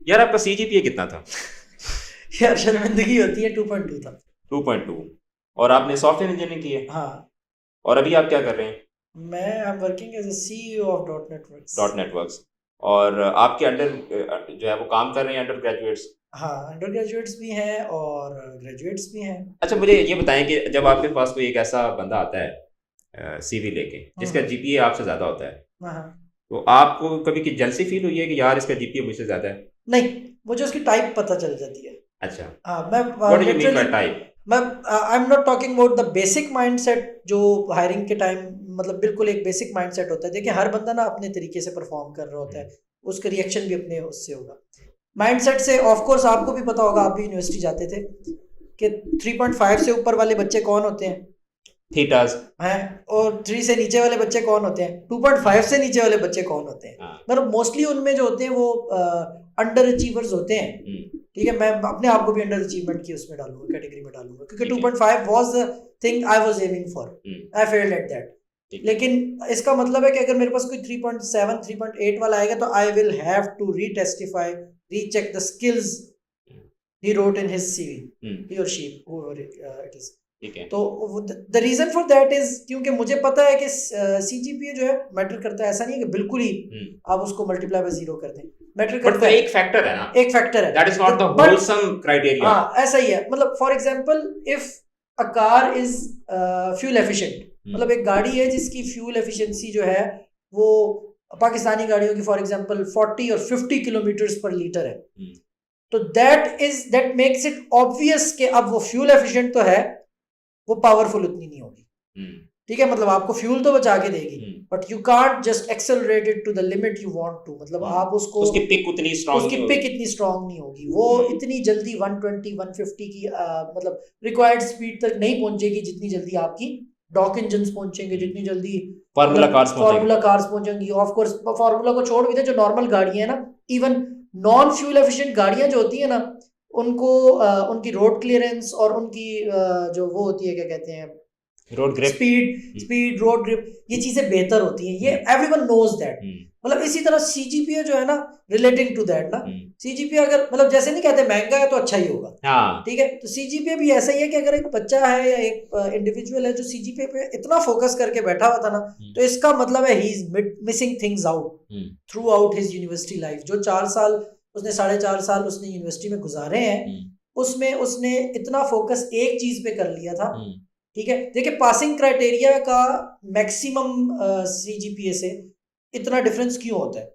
यार आपका CGPA कितना था? यार शर्मिंदगी होती है, 2.2 था। 2.2। और आपने सॉफ्टवेयर इंजीनियरिंग की है? हाँ। और अभी आप क्या कर रहे हैं? मैं I am working as a CEO of dot networks. Dot networks. और आपके अंडर जो है वो काम कर रहे हैं अंडर ग्रेजुएट्स? हाँ, अंडर ग्रेजुएट्स भी हैं और ग्रेजुएट्स भी हैं। अच्छा, मुझे ये बताएं कि जब आपके पास कोई एक ऐसा बंदा आता है CV लेके जिसका हम्म। GPA आपसे ज़्यादा होता है, हाँ। तो आपको कभी की जलसी फील हुई है कि यार इसका GPA मुझसे ज़्यादा है? नहीं, मुझे उसकी टाइप पता चल जाती है। अच्छा। हाँ, मैं what do you mean literally by type? मैं I am not talking about the basic mindset जो हायरिंग के टाइम, मतलब बिल्कुल एक बेसिक माइंडसेट होता है। देखिए हर बंदा ना अपने तरीके से परफॉर्म कर रहा होता है, उसका रिएक्शन भी अपने उससे होगा। माइंडसेट से ऑफ कोर्स आपको भी पता होगा, आप भी यूनिवर्सिटी जाते थे, कि 3.5 से ऊपर वाले बच्चे कौन होते हैं थीटास। हैं, और 3 से नीचे वाले बच्चे कौन होते हैं, 2.5 से नीचे वाले बच्चे कौन होते हैं। हाँ। मतलब मोस्टली उनमें जो होते हैं वो अंडर अचीवर्स होते हैं। ठीक है, मैं अपने आप को भी अंडर अचीवमेंट की उसमें डालूंगा, कैटेगरी में डालूंगा, क्योंकि 2.5 was the thing I was aiming for. I failed at that. लेकिन इसका मतलब है कि अगर मेरे पास कोई 3.7 3.8 वाला आएगा तो I will have to retestify, recheck the skills he wrote in his CV, he or she, whoever it is. ठीक है। तो the reason for that is क्योंकि मुझे पता है कि CGPA जो है मैटर करता है। ऐसा नहीं है कि बिल्कुल ही आप उसको मल्टीप्लाई बाय 0 कर दें, मैटर करता है। एक फैक्टर है ना, एक फैक्टर है, that is not the wholesome criteria. हाँ ऐसा ही है। मतलब for example if a car is fuel efficient, मतलब एक गाड़ी है जिसकी फ्यूल एफिशिएंसी जो है वो पाकिस्तानी गाड़ियों की फॉर एग्जांपल 40 और 50 किलोमीटर पर लीटर है, तो दैट मेक्स इट ऑब्वियस कि अब वो फ्यूल एफिशिएंट तो है, वो पावरफुल उतनी नहीं होगी। ठीक है, मतलब आपको फ्यूल तो बचा के देगी, but you can't just accelerate it to the limit you want to. मतलब आप उसको, उसकी पिक उतनी स्ट्रांग इतनी स्ट्रांग नहीं होगी, वो इतनी जल्दी 120 150 की मतलब रिक्वायर्ड स्पीड तक नहीं पहुंचेगी जितनी जल्दी आपकी डॉक इंजन्स पहुंचेंगे, जितनी जल्दी फार्मूला कार्स पहुंचेंगी। ऑफ कोर्स फार्मूला को छोड़ भी दे, जो नॉर्मल गाड़ियां हैं ना, इवन नॉन फ्यूल एफिशिएंट गाड़ियां जो होती है ना, उनको उनकी रोड क्लियरेंस और उनकी जो वो होती है, क्या कहते हैं, road grip, speed road grip, ये चीजें बेहतर होती हैं, ये एवरीवन नोज दैट। मतलब इसी तरह CGPA जो है ना, रिलेटिंग टू दैट ना, CGPA अगर मतलब जैसे नहीं कहते महंगा है तो अच्छा ही होगा, ठीक है, तो CGPA भी ऐसा ही है कि अगर एक बच्चा है या एक इंडिविजुअल है जो CGPA पे इतना फोकस करके बैठा हुआ था ना, तो इसका मतलब है he is missing things out through out his university life. जो 4 साल उसने 4.5 साल उसने यूनिवर्सिटी में गुजारे हैं, उसमें उसने इतना फोकस एक चीज पे कर लिया था। ठीक है, देखिए पासिंग क्राइटेरिया का मैक्सिमम CGPA से इतना डिफरेंस क्यों होता है,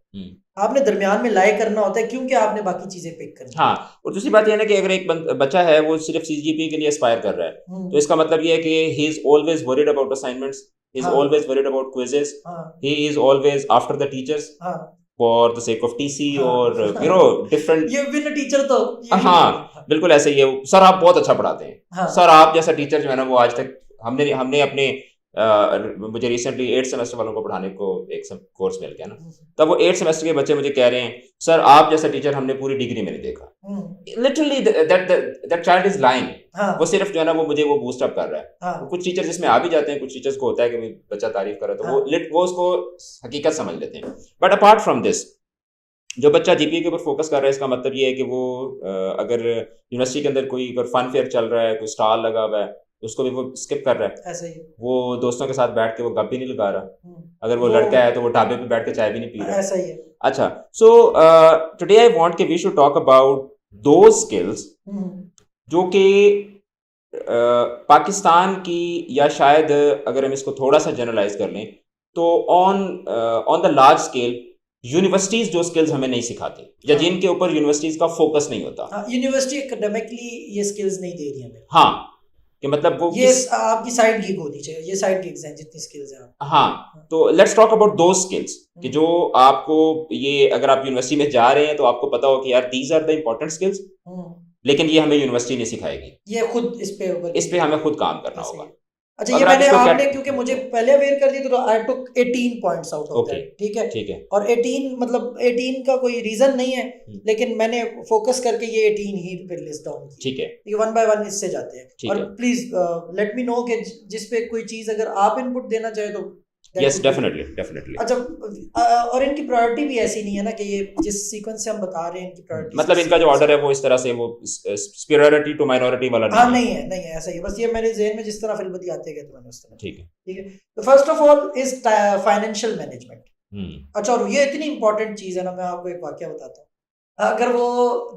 आपने दरमियान में लाई करना होता है, क्योंकि आपने बाकी चीजें पिक करनी। हाँ, और दूसरी बात यह है ना कि अगर एक बच्चा है वो सिर्फ CGPA के लिए एस्पायर कर रहा है, तो इसका मतलब ये है कि he is always worried about assignments, he is always worried about quizzes, he is always after the teachers for the sake of TC और डिफरेंट। ये बिन टीचर तो हाँ बिल्कुल ऐसे ही है। सर आप बहुत अच्छा पढ़ाते हैं, सर आप जैसा टीचर जो है ना वो आज तक हमने अपने मुझे रिसेंटली 8th सेमेस्टर वालों को पढ़ाने को एक कोर्स मिल गया ना, तब वो 8th सेमेस्टर के बच्चे मुझे कह रहे हैं सर आप जैसा टीचर हमने पूरी डिग्री में नहीं देखा। Literally that child is lying. वो सिर्फ जो है ना वो मुझे वो बूस्ट अप कर रहा है। कुछ टीचर जिसमें आ भी जाते हैं, कुछ टीचर्स को होता है कि बच्चा तारीफ कर रहा है तो वो उसको हकीकत समझ लेते हैं। बट अपार्ट फ्रॉम दिस, जो बच्चा GPA के ऊपर फोकस कर रहा है, इसका मतलब ये है कि वो अगर यूनिवर्सिटी के अंदर कोई फन फेयर चल रहा है, कोई स्टॉल लगा हुआ है, उसको भी वो स्किप कर रहा है। ऐसा ही वो दोस्तों के साथ बैठ के वो गप भी नहीं लगा रहा। अगर वो लड़का है तो वो ढाबे पे बैठ के चाय भी नहीं पी रहा। ऐसा ही है। अच्छा, सो टुडे आई वांट कि we should talk about those skills जो कि पाकिस्तान की, या शायद अगर हम इसको थोड़ा सा जनरलाइज कर लें तो on the large scale universities जो स्किल्स हमें नहीं सिखाती, या जिनके ऊपर यूनिवर्सिटीज का फोकस नहीं होता। यूनिवर्सिटी एकेडमिकली ये स्किल्स नहीं दे रही हमें। हाँ, कि मतलब वो ये आपकी साइड गिग होनी चाहिए, ये साइड गिग्स हैं जितनी स्किल्स हैं। हाँ, तो लेट्स टॉक अबाउट दो स्किल्स कि जो आपको, ये अगर आप यूनिवर्सिटी में जा रहे हैं तो आपको पता हो कि यार these are the important skills, लेकिन ये हमें यूनिवर्सिटी नहीं सिखाएगी, ये खुद इस पे हमें खुद काम करना होगा। अच्छा, ये मैंने आपने क्योंकि मुझे पहले अवेयर कर दिया तो आई टुक 18 पॉइंट्स आउट ऑफ दैट। ठीक है, और 18 मतलब 18 का कोई रीजन नहीं है, लेकिन मैंने फोकस करके ये 18 ही पे लिस्ट डाउन की। ठीक है, ये वन बाय वन इससे जाते हैं। और प्लीज लेट मी नो कि जिस पे कोई चीज अगर आप इनपुट देना चाहे तो यस डेफिनेटली। अच्छा, और इनकी प्रायोरिटी भी ऐसी नहीं है ना कि ये जिस सीक्वेंस से हम बता रहे हैं इनकी प्रायोरिटी, मतलब इनका जो ऑर्डर है वो इस तरह से वो सुपीरियरिटी टू माइनॉरिटी वाला हाँ नहीं है ऐसा ही, बस ये मेरे ज़हन में जिस तरह फिल्म आते गए तो मैंने उस तरह। ठीक है। तो first of all is financial management. अच्छा, और ये इतनी इंपॉर्टेंट चीज़ है ना, मैं आपको एक वाकया बताता हूँ। अगर वो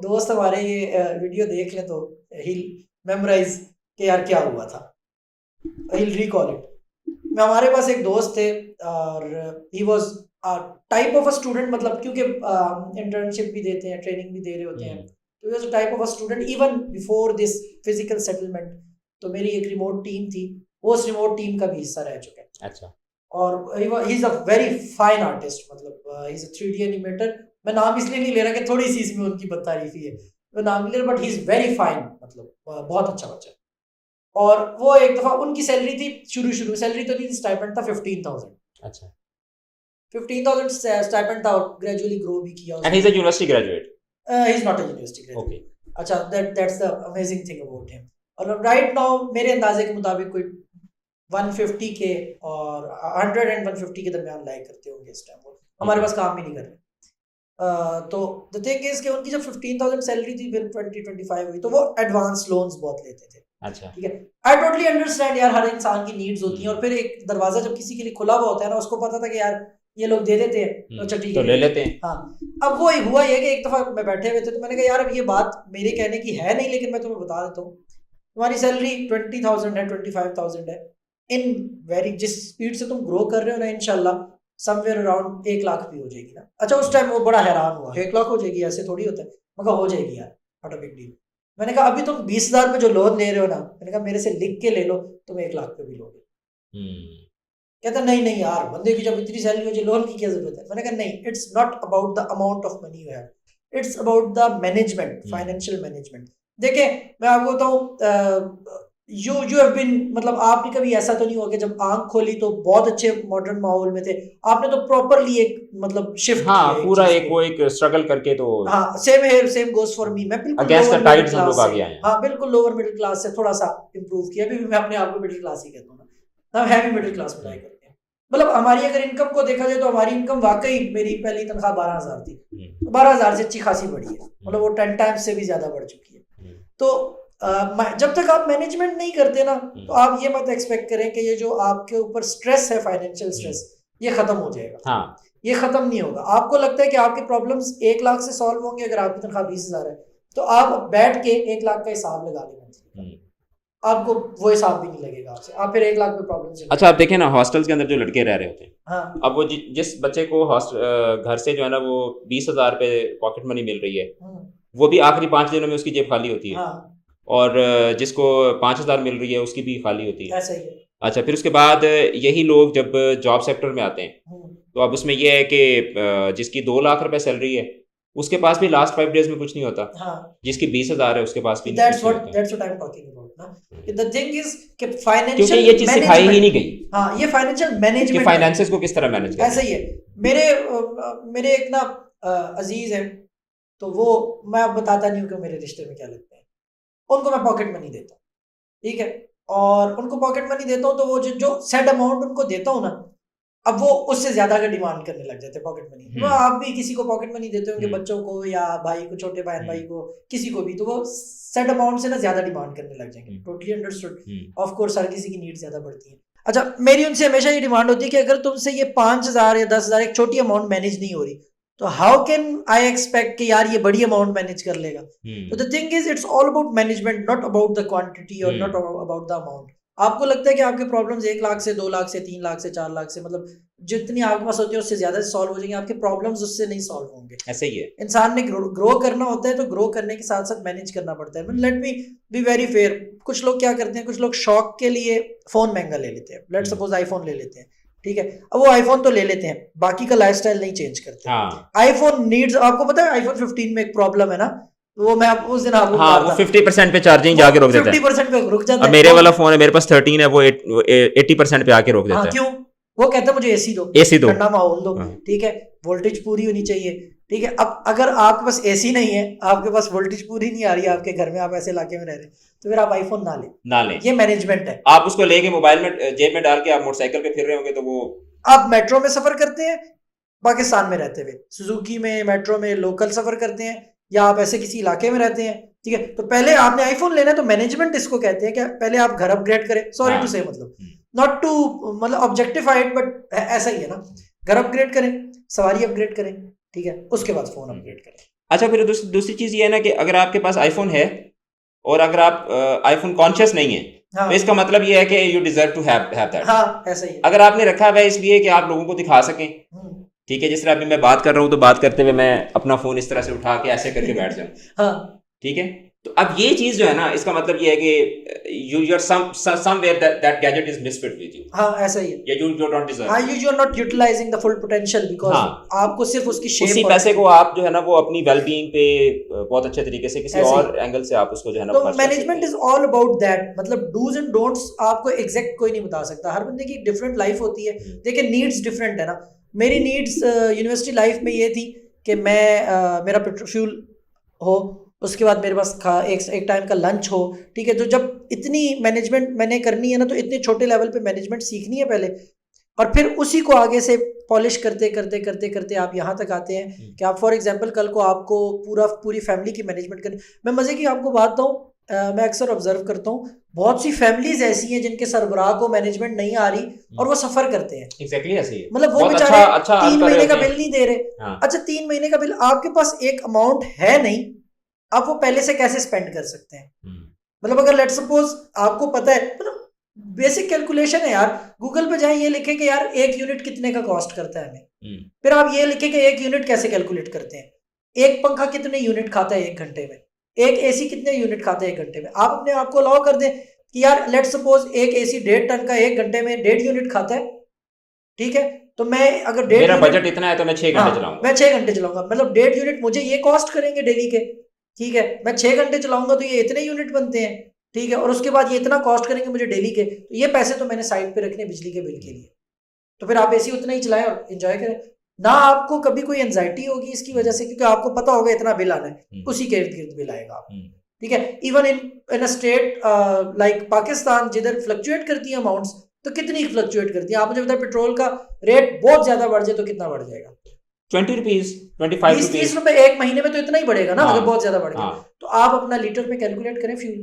दोस्त हमारे ये वीडियो देख लें तो he'll memorize कि यार क्या हुआ था, he'll recall it। मैं हमारे पास एक दोस्त थे और he was type of a student, मतलब क्योंकि इंटर्नशिप भी देते हैं, ट्रेनिंग भी दे रहे होते हैं, तो he was a type of a student even before this physical settlement। तो मेरी एक रिमोट टीम थी, वो उस रिमोट टीम का भी हिस्सा रह चुका है। अच्छा। और ही is a very fine artist, मतलब ही इज अ 3D एनिमेटर। मैं नाम इसलिए नहीं ले रहा कि थोड़ी सी इसमें उनकी बदतारीफी है, मैं नाम नहीं ले रहा, but he is very fine, मतलब बहुत अच्छा बच्चा। और वो एक दफा उनकी सैलरी थी, शुरू में सैलरी तो नहीं थी, स्टाइपेंड था 15,000। अच्छा, 15,000 स्टाइपेंड था, ग्रेजुअली ग्रो भी किया। And he is a university graduate? He is not a university graduate. Okay, अच्छा, that's the amazing thing about him. और राइट नाउ मेरे अंदाजे के मुताबिक कोई 150 के और 100 and 150 के दरमियान लाइक करते होंगे इस टाइम। वो हमारे पास काम भी नहीं कर रहे। तो द थिंग इज कि उनकी जब 15,000 सैलरी थी, फिर 20-25 हुई, तो वो एडवांस लोन्स बहुत लेते थे। अच्छा, ठीक है, आई टोटली अंडरस्टैंड यार, हर इंसान की नीड्स होती हैं, और फिर एक दरवाजा जब किसी के लिए खुला हुआ होता है ना, उसको पता था कि यार ये लोग दे देते हैं, तो अच्छा ठीक है, तो ले लेते हैं। हाँ, अब वो हुआ ये कि एक दफा मैं बैठे हुए थे, तो मैंने कहा यार अब ये बात मेरे कहने की है नहीं, लेकिन मैं तुम्हें बता देता हूँ, तुम्हारी सैलरी 20,000 है, 25,000 है, इन वेरी जिस स्पीड से तुम ग्रो कर रहे हो ना, इंशाल्लाह समवेयर अराउंड 1 लाख भी हो जाएगी ना। अच्छा, उस टाइम वो बड़ा हैरान हुआ, 1 लाख हो जाएगी, ऐसे थोड़ी होता है। मैं कहा हो जाएगी यार, नॉट अ बिग डील। मैंने कहा अभी तुम 20,000 पे जो लोन ले रहे हो ना, मैंने कहा मेरे से लिख के ले लो, तुम 1 लाख पे भी लोगे। कहता नहीं यार, बंदे की जब इतनी सैलरी हो जाए, लोन की क्या जरूरत है। मैंने कहा नहीं, it's not about the amount of money you have, it's about the management, financial management. देखिए मैं आपको बताऊं, यू हैव बीन, मतलब आपने कभी ऐसा तो नहीं हुआ कि जब आंख खोली तो बहुत अच्छे मॉडर्न माहौल में थे, आपने तो प्रॉपरली एक मतलब शिफ्ट हाँ, पूरा एक स्ट्रगल करके, तो हाँ, same here, same goes for me. मैं बिल्कुल अगेंस्ट द टाइड्स हम लोग आ गए हैं। हाँ, बिल्कुल लोअर मिडिल क्लास से थोड़ा सा इंप्रूव किया, अभी भी मैं अपने आप को मिडिल क्लास ही कहता हूँ ना, हम हैवी मिडिल क्लास में ट्राई करते हैं। मतलब हमारी अगर इनकम को देखा जाए तो हमारी इनकम वाकई, मेरी पहली तनख्वाह 12,000 थी, तो 12,000 से अच्छी खासी बढ़ी है, मतलब वो 10 टाइम्स से भी ज्यादा बढ़ चुकी है। तो जब तक आप मैनेजमेंट नहीं करते ना, तो आप ये मत एक्सपेक्ट करें कि ये जो आपके ऊपर स्ट्रेस है, फाइनेंशियल स्ट्रेस, ये खत्म हो जाएगा। हाँ, ये खत्म नहीं होगा। आपको लगता है कि आपके प्रॉब्लम्स 1 लाख से सॉल्व होंगे, अगर आपकी तनख्वाह 20,000 है, तो आप बैठ के 1 लाख का हिसाब लगा लेंगे, आपको वो हिसाब भी नहीं लगेगा आपसे, आप फिर 1 लाख में प्रॉब्लम। अच्छा, आप देखें ना, हॉस्टल्स के अंदर जो लड़के रह रहे होते हैं, हाँ, अब वो जिस बच्चे को घर से जो है ना वो 20,000 पे पॉकेट मनी मिल रही है, वो भी आखिरी 5 दिनों में उसकी जेब खाली होती है। हाँ। और जिसको 5,000 मिल रही है उसकी भी खाली होती है। ऐसा ही है। अच्छा, फिर उसके बाद यही लोग जब जॉब सेक्टर में आते हैं, तो अब उसमें यह है कि जिसकी 2 लाख रुपए सैलरी है, उसके पास भी लास्ट 5 डेज में कुछ नहीं होता। हाँ। जिसकी 20,000 है उसके पास भी that's what I'm talking about ना। The thing is कि फाइनेंशियल, क्योंकि ये चीज सिखाई ही नहीं गई। हाँ, ये फाइनेंशियल मैनेजमेंट, फाइनेंसेस को किस तरह मैनेज करना है। ऐसा ही है। मेरे एक ना अजीज है, तो वो, मैं अब बताता नहीं हूँ कि मेरे रिश्ते में क्या लगते हैं, उनको मैं पॉकेट मनी देता हूँ, ठीक है, और उनको पॉकेट मनी देता हूँ तो वो जो सेट अमाउंट उनको देता हूँ ना, अब वो उससे ज्यादा का डिमांड करने लग जाते हैं पॉकेट मनी। आप भी किसी को पॉकेट मनी देते होंगे, बच्चों को या भाई को, छोटे बहन भाई को, किसी को भी, तो वो सेट अमाउंट से ना ज्यादा डिमांड करने लग जाएंगे। Totally understood. ऑफ कोर्स हर किसी की नीड ज्यादा बढ़ती है। अच्छा, मेरी उनसे हमेशा ये डिमांड होती है कि अगर तुमसे ये 5,000 या 10,000 एक छोटी अमाउंट मैनेज नहीं हो रही, तो हाउ कैन आई एक्सपेक्ट कि यार ये बड़ी अमाउंट मैनेज कर लेगा। तो the thing is it's all about management, not about the quantity और नॉट अबाउट द अमाउंट। आपको लगता है कि आपके प्रॉब्लम्स 1 लाख से 2 लाख से 3 लाख से 4 लाख से, मतलब जितनी आपके पास होती है उससे ज्यादा सॉल्व हो जाएंगे, आपके प्रॉब्लम्स उससे नहीं सॉल्व होंगे। ऐसे ही है, इंसान ने ग्रो करना होता है, तो ग्रो करने के साथ साथ मैनेज करना पड़ता है। Let me be very fair, कुछ लोग क्या करते हैं, कुछ लोग शौक के लिए फोन महंगा ले लेते हैं, लेट सपोज आईफोन ले लेते हैं, ठीक है, अब वो आईफोन तो ले लेते हैं, बाकी का लाइफस्टाइल नहीं चेंज करते। आईफोन नीड्स, आपको पता है आईफोन 15 में एक प्रॉब्लम है ना, वो मैं उस दिन आपको, हाँ, वो 50% पे चार्जिंग जाके रोक देता है, 50% पे रुक जाता है। अब मेरे वाला फोन है, मेरे पास 13 है, वो 80% पे आके रोक देता है। क्यों? वो कहता है मुझे एसी दो, ठंडा माहौल दो, ठीक है, वोल्टेज पूरी होनी चाहिए, ठीक है। अब अगर आपके पास एसी नहीं है, आपके पास वोल्टेज पूरी नहीं आ रही है आपके घर में, आप ऐसे इलाके में रह रहे हैं, तो फिर आप आईफोन ना लें। ये मैनेजमेंट है। आप उसको लेके मोबाइल में जेब में डाल के आप मोटरसाइकिल पे फिर रहे होंगे, तो वो आप मेट्रो में सफर करते हैं पाकिस्तान में रहते हुए, सुजुकी में, मेट्रो में, लोकल सफर करते हैं, या आप ऐसे किसी इलाके में रहते हैं, ठीक है, तो पहले आपने आईफोन लेना है तो मैनेजमेंट इसको कहते हैं कि पहले आप घर अपग्रेड करें, सॉरी टू से, मतलब नॉट टू मतलब ऑब्जेक्टिफाइड, बट ऐसा ही है ना, घर अपग्रेड करें, सवारी अपग्रेड करें, ठीक है, उसके बाद फोन अपग्रेड करें। अच्छा, फिर दूसरी चीज ये है ना कि अगर आपके पास आईफोन है और अगर आप आईफोन कॉन्शियस नहीं है, तो इसका मतलब ये है कि you deserve to have that. हाँ, ऐसा ही है। अगर आपने रखा हुआ है इसलिए कि आप लोगों को दिखा सकें, ठीक है, जिस तरह अभी मैं बात कर रहा हूँ तो बात करते हुए मैं अपना फोन इस तरह से उठा के ऐसे करके बैठ जाऊं, हाँ, ठीक है, तो अब ये चीज जो है ना, इसका मतलब ये है कि you are somewhere that gadget is misfit with you. हाँ, ऐसा ही है, या यू डोंट डिजर्व, हाँ, you are not utilising the full potential, because आपको सिर्फ उसकी शेप, उसी पैसे को आप जो है ना वो अपनी वेलबीइंग पे बहुत अच्छे तरीके से किसी और एंगल से आप उसको जो है ना, तो management is all about that, मतलब डूज एंड डोंट्स आपको एग्जैक्ट कोई नहीं बता सकता, हर बंदे की डिफरेंट लाइफ होती है, देखिए नीड्स डिफरेंट है ना। मेरी नीड्स यूनिवर्सिटी लाइफ में ये थी कि मैं मेरा फ्यूल हो, उसके बाद मेरे पास एक टाइम का लंच हो, ठीक है, तो जब इतनी मैनेजमेंट मैंने करनी है ना, तो इतने छोटे लेवल पे मैनेजमेंट सीखनी है पहले, और फिर उसी को आगे से पॉलिश करते करते करते करते आप यहाँ तक आते हैं कि आप फॉर एग्जांपल कल को आपको पूरी फैमिली की मैनेजमेंट करनी। मैं मजे की आपको बात बताऊँ, मैं अक्सर ऑब्जर्व करता हूँ, बहुत सी फैमिलीज ऐसी हैं जिनके सरबराह को मैनेजमेंट नहीं आ रही और वो सफर करते हैं। एग्जैक्टली ऐसे ही है, मतलब वो बेचारे 3 महीने का बिल नहीं दे रहे। अच्छा, 3 महीने का बिल, आपके पास एक अमाउंट है नहीं, आप वो पहले से कैसे स्पेंड कर सकते हैं? मतलब अगर लेट्स सपोज आपको पता है, मतलब बेसिक कैलकुलेशन है यार, गूगल पे जाए ये लिखे कि यार 1 यूनिट कितने का कॉस्ट करता है हमें, फिर आप ये लिखे कि 1 यूनिट कैसे कैलकुलेट करते हैं, एक पंखा कितने यूनिट खाता है 1 घंटे में, एक एसी कितने यूनिट खाता है 1 घंटे में। आप अपने आप को अलाउ कर दें कि यार लेट्स सपोज एक एसी 1.5 टन का 1 घंटे में 1.5 यूनिट खाता है, ठीक है, तो मैं अगर मेरा बजट इतना है तो मैं 6 घंटे चलाऊंगा, मैं 6 घंटे चलाऊंगा, मतलब 1.5 यूनिट मुझे ये कॉस्ट करेंगे डेली के, ठीक है, मैं 6 घंटे चलाऊंगा तो ये इतने यूनिट बनते हैं, ठीक है, और उसके बाद ये इतना कॉस्ट करेंगे मुझे डेली के, तो ये पैसे तो मैंने साइड पे रखने बिजली के बिल के लिए, तो फिर आप एसी उतना ही चलाएं और एंजॉय करें ना, आपको कभी कोई एंजाइटी होगी इसकी वजह से, क्योंकि आपको पता होगा इतना बिल आना है, उसी के इर्द गिर्द बिल आएगा, ठीक है। Even in a state like Pakistan जिधर फ्लक्चुएट करती है अमाउंट्स, तो कितनी फ्लक्चुएट करती है, आप मुझे बताएं, पेट्रोल का रेट बहुत ज्यादा बढ़ जाए तो कितना बढ़ जाएगा, 20 रुपीज, 25 रुपीज, 30 रुपए एक महीने में, तो इतना ही बढ़ेगा ना, अगर बहुत ज्यादा बढ़ गया, तो आप अपना लीटर में कैलकुलेट करें फ्यूल,